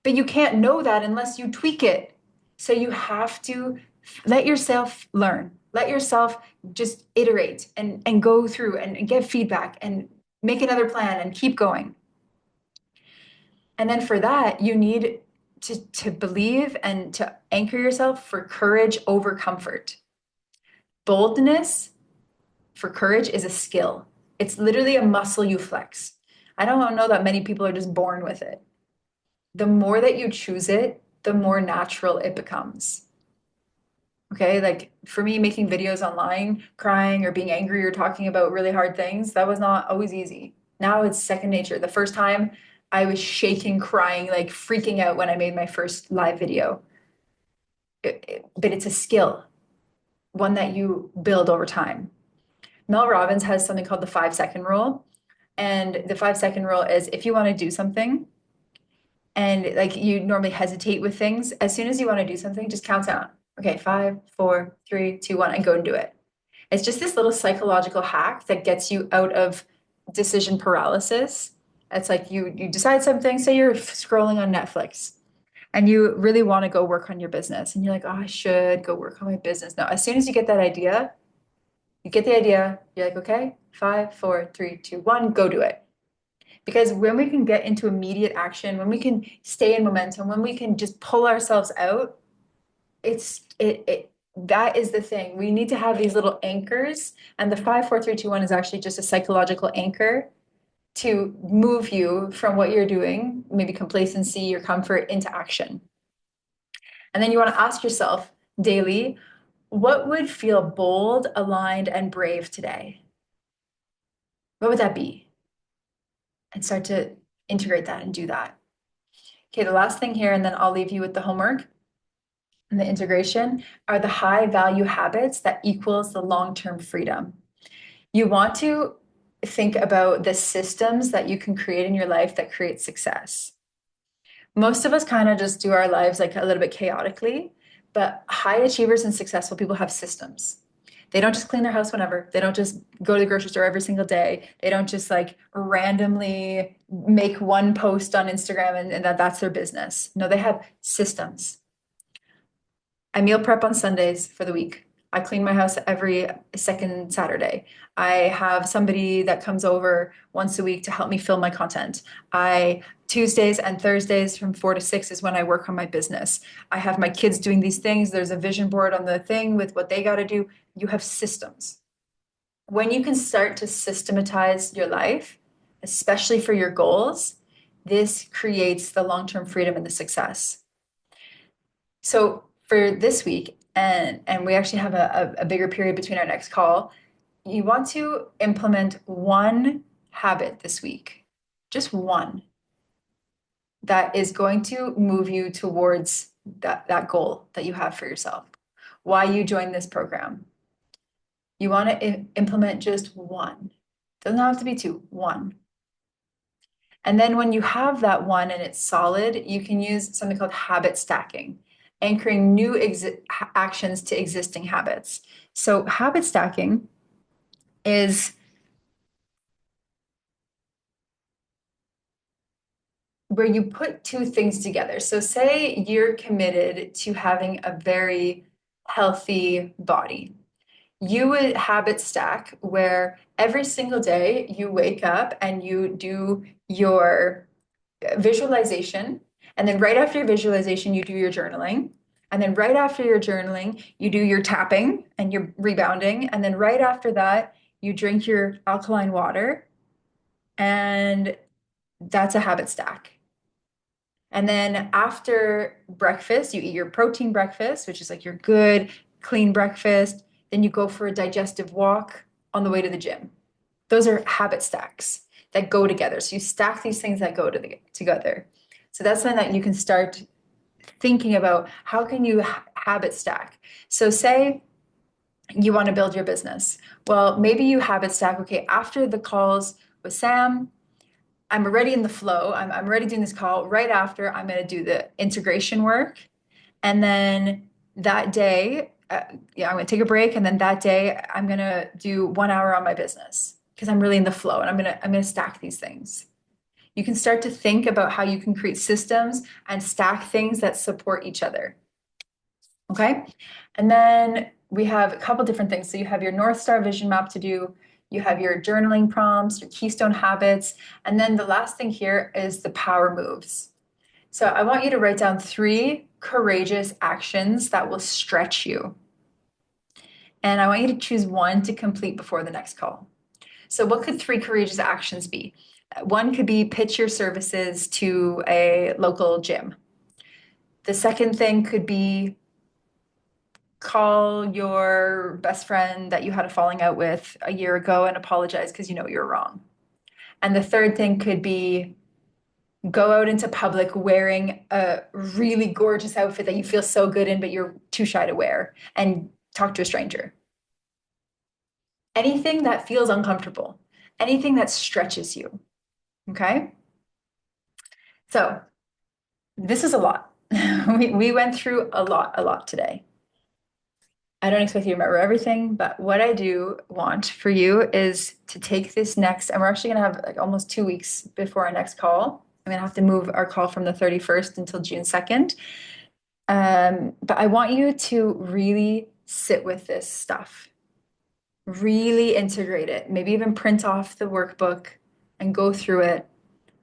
But you can't know that unless you tweak it. So you have to let yourself learn. Let yourself just iterate and go through and get feedback and make another plan and keep going. And then for that, you need to believe and to anchor yourself for courage over comfort. Boldness for courage is a skill. It's literally a muscle you flex. I don't know that many people are just born with it. The more that you choose it, the more natural it becomes. Okay, like for me, making videos online, crying or being angry or talking about really hard things, that was not always easy. Now it's second nature. The first time I was shaking, crying, like freaking out when I made my first live video. But it's a skill, one that you build over time. Mel Robbins has something called the 5 second rule. And the 5 second rule is if you want to do something and like you normally hesitate with things, as soon as you want to do something, just count down. Okay, 5, 4, 3, 2, 1, and go and do it. It's just this little psychological hack that gets you out of decision paralysis. It's like you decide something, say you're scrolling on Netflix and you really want to go work on your business and you're like, oh, I should go work on my business. No, as soon as you get that idea, you get the idea, you're like, okay, 5, 4, 3, 2, 1, go do it. Because when we can get into immediate action, when we can stay in momentum, when we can just pull ourselves out, that is the thing. We need to have these little anchors, and the 5, 4, 3, 2, 1 is actually just a psychological anchor to move you from what you're doing, maybe complacency or comfort, into action. And then you want to ask yourself daily, what would feel bold, aligned, and brave today? What would that be? And start to integrate that and do that. Okay, the last thing here, and then I'll leave you with the homework and the integration, are the high value habits that equals the long-term freedom. You want to think about the systems that you can create in your life that create success. Most of us kind of just do our lives like a little bit chaotically, but high achievers and successful people have systems. They don't just clean their house whenever. They don't just go to the grocery store every single day. They don't just like randomly make one post on Instagram and that's their business. No, they have systems. I meal prep on Sundays for the week. I clean my house every second Saturday. I have somebody that comes over once a week to help me film my content. I Tuesdays and Thursdays from 4 to 6 is when I work on my business. I have my kids doing these things. There's a vision board on the thing with what they got to do. You have systems. When you can start to systematize your life, especially for your goals, this creates the long-term freedom and the success. So for this week, and we actually have a bigger period between our next call, you want to implement one habit this week, just one that is going to move you towards that goal that you have for yourself. Why you join this program. You want to implement just one. Doesn't have to be two, one. And then when you have that one and it's solid, you can use something called habit stacking, anchoring new actions to existing habits. So habit stacking is where you put two things together. So say you're committed to having a very healthy body. You would habit stack where every single day you wake up and you do your visualization. And then right after your visualization, you do your journaling. And then right after your journaling, you do your tapping and your rebounding. And then right after that, you drink your alkaline water. And that's a habit stack. And then after breakfast, you eat your protein breakfast, which is like your good, clean breakfast. Then you go for a digestive walk on the way to the gym. Those are habit stacks that go together. So you stack these things that go together. So that's something that you can start thinking about. How can you habit stack? So say you want to build your business. Well, maybe you habit stack, okay, after the calls with Sam, I'm already in the flow. I'm already doing this call. Right after, I'm going to do the integration work. And then that day, yeah, I'm going to take a break. And then that day, I'm going to do 1 hour on my business because I'm really in the flow and I'm going to stack these things. You can start to think about how you can create systems and stack things that support each other. Okay. And then we have a couple different things. So you have your North Star vision map to do, you have your journaling prompts, your keystone habits. And then the last thing here is the power moves. So I want you to write down 3 courageous actions that will stretch you. And I want you to choose one to complete before the next call. So, what could 3 courageous actions be? One could be pitch your services to a local gym. The second thing could be call your best friend that you had a falling out with a year ago and apologize because you know you're wrong. And the third thing could be go out into public wearing a really gorgeous outfit that you feel so good in, but you're too shy to wear and talk to a stranger. Anything that feels uncomfortable, anything that stretches you. Okay. So this is a lot. We went through a lot today. I don't expect you to remember everything, but what I do want for you is to take this next, and we're actually going to have like almost 2 weeks before our next call. I'm going to have to move our call from the 31st until June 2nd. But I want you to really sit with this stuff, really integrate it, maybe even print off the workbook and go through it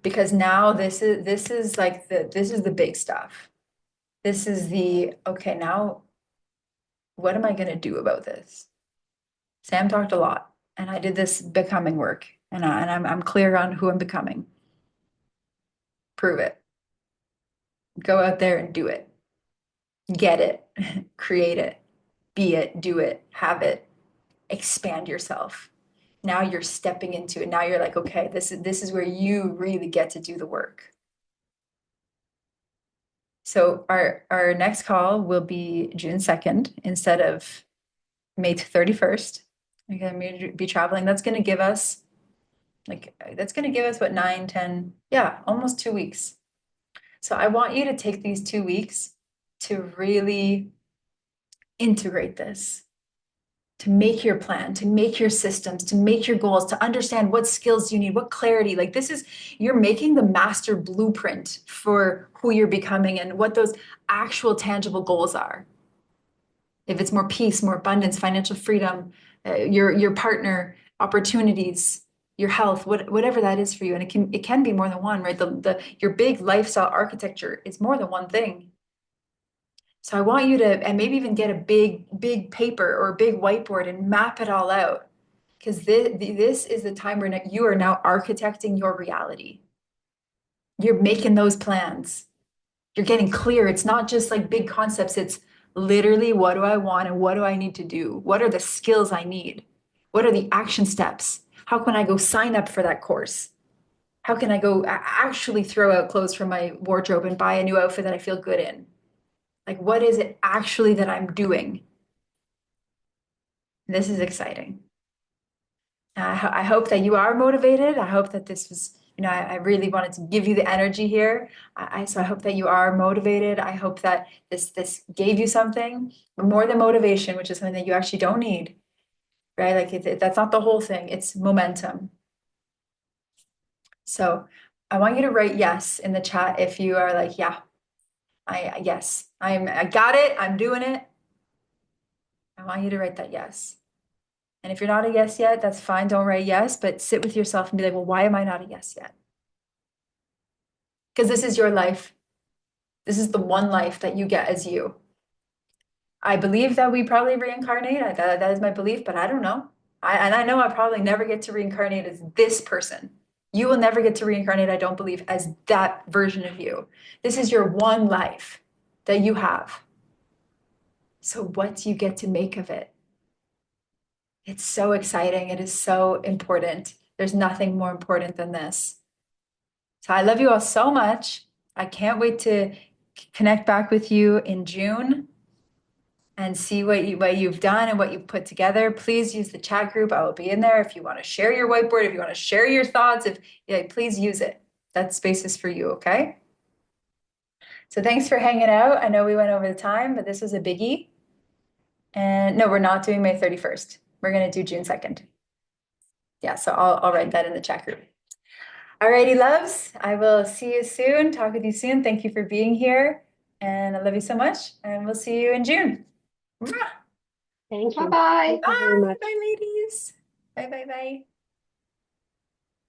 because now this is like this is the big stuff. This is the okay, now what am I going to do about this? Sam talked a lot, and I did this becoming work, and I'm clear on who I'm becoming. Prove it. Go out there and do it. Get it. Create it. Be it. Do it. Have it. Expand yourself. Now you're stepping into it. Now you're like, okay, this is where you really get to do the work. So our next call will be June 2nd instead of May 31st. I'm going to be traveling. That's going to give us what 9, 10, yeah, almost 2 weeks. So I want you to take these 2 weeks to really integrate this, to make your plan, to make your systems, to make your goals, to understand what skills you need, what clarity. Like you're making the master blueprint for who you're becoming and what those actual tangible goals are. If it's more peace, more abundance, financial freedom, your partner, opportunities, your health, whatever that is for you. And it can be more than one, right? Your big lifestyle architecture is more than one thing. So I want you to, and maybe even get a big paper or a big whiteboard and map it all out. Because this is the time where you are now architecting your reality. You're making those plans. You're getting clear. It's not just like big concepts. It's literally, what do I want and what do I need to do? What are the skills I need? What are the action steps? How can I go sign up for that course? How can I go actually throw out clothes from my wardrobe and buy a new outfit that I feel good in? Like, what is it actually that I'm doing? This is exciting. I hope that you are motivated. I hope that this was, I really wanted to give you the energy here. So I hope that you are motivated. I hope that this gave you something more than motivation, which is something that you actually don't need, right? Like that's not the whole thing. It's momentum. So I want you to write yes in the chat if you are like, yeah, yes, I got it. I'm doing it. I want you to write that yes. And if you're not a yes yet, that's fine. Don't write yes, but sit with yourself and be like, well, why am I not a yes yet? Because this is your life. This is the one life that you get as you. I believe that we probably reincarnate. That is my belief, but I don't know. And I know I probably never get to reincarnate as this person. You will never get to reincarnate, I don't believe, as that version of you. This is your one life that you have. So what do you get to make of it? It's so exciting. It is so important. There's nothing more important than this. So I love you all so much. I can't wait to connect back with you in June and see what you've done and what you've put together. Please use the chat group. I will be in there if you want to share your whiteboard, if you want to share your thoughts, if yeah, please use it. That space is for you, okay? So thanks for hanging out. I know we went over the time, but this was a biggie. And no, we're not doing May 31st. We're gonna do June 2nd. Yeah, so I'll write that in the chat group. Alrighty, loves. I will see you soon. Talk with you soon. Thank you for being here. And I love you so much. And we'll see you in June. Mwah! Thank Bye you. bye. Thank you very Bye, much. bye, ladies. Bye, bye, bye.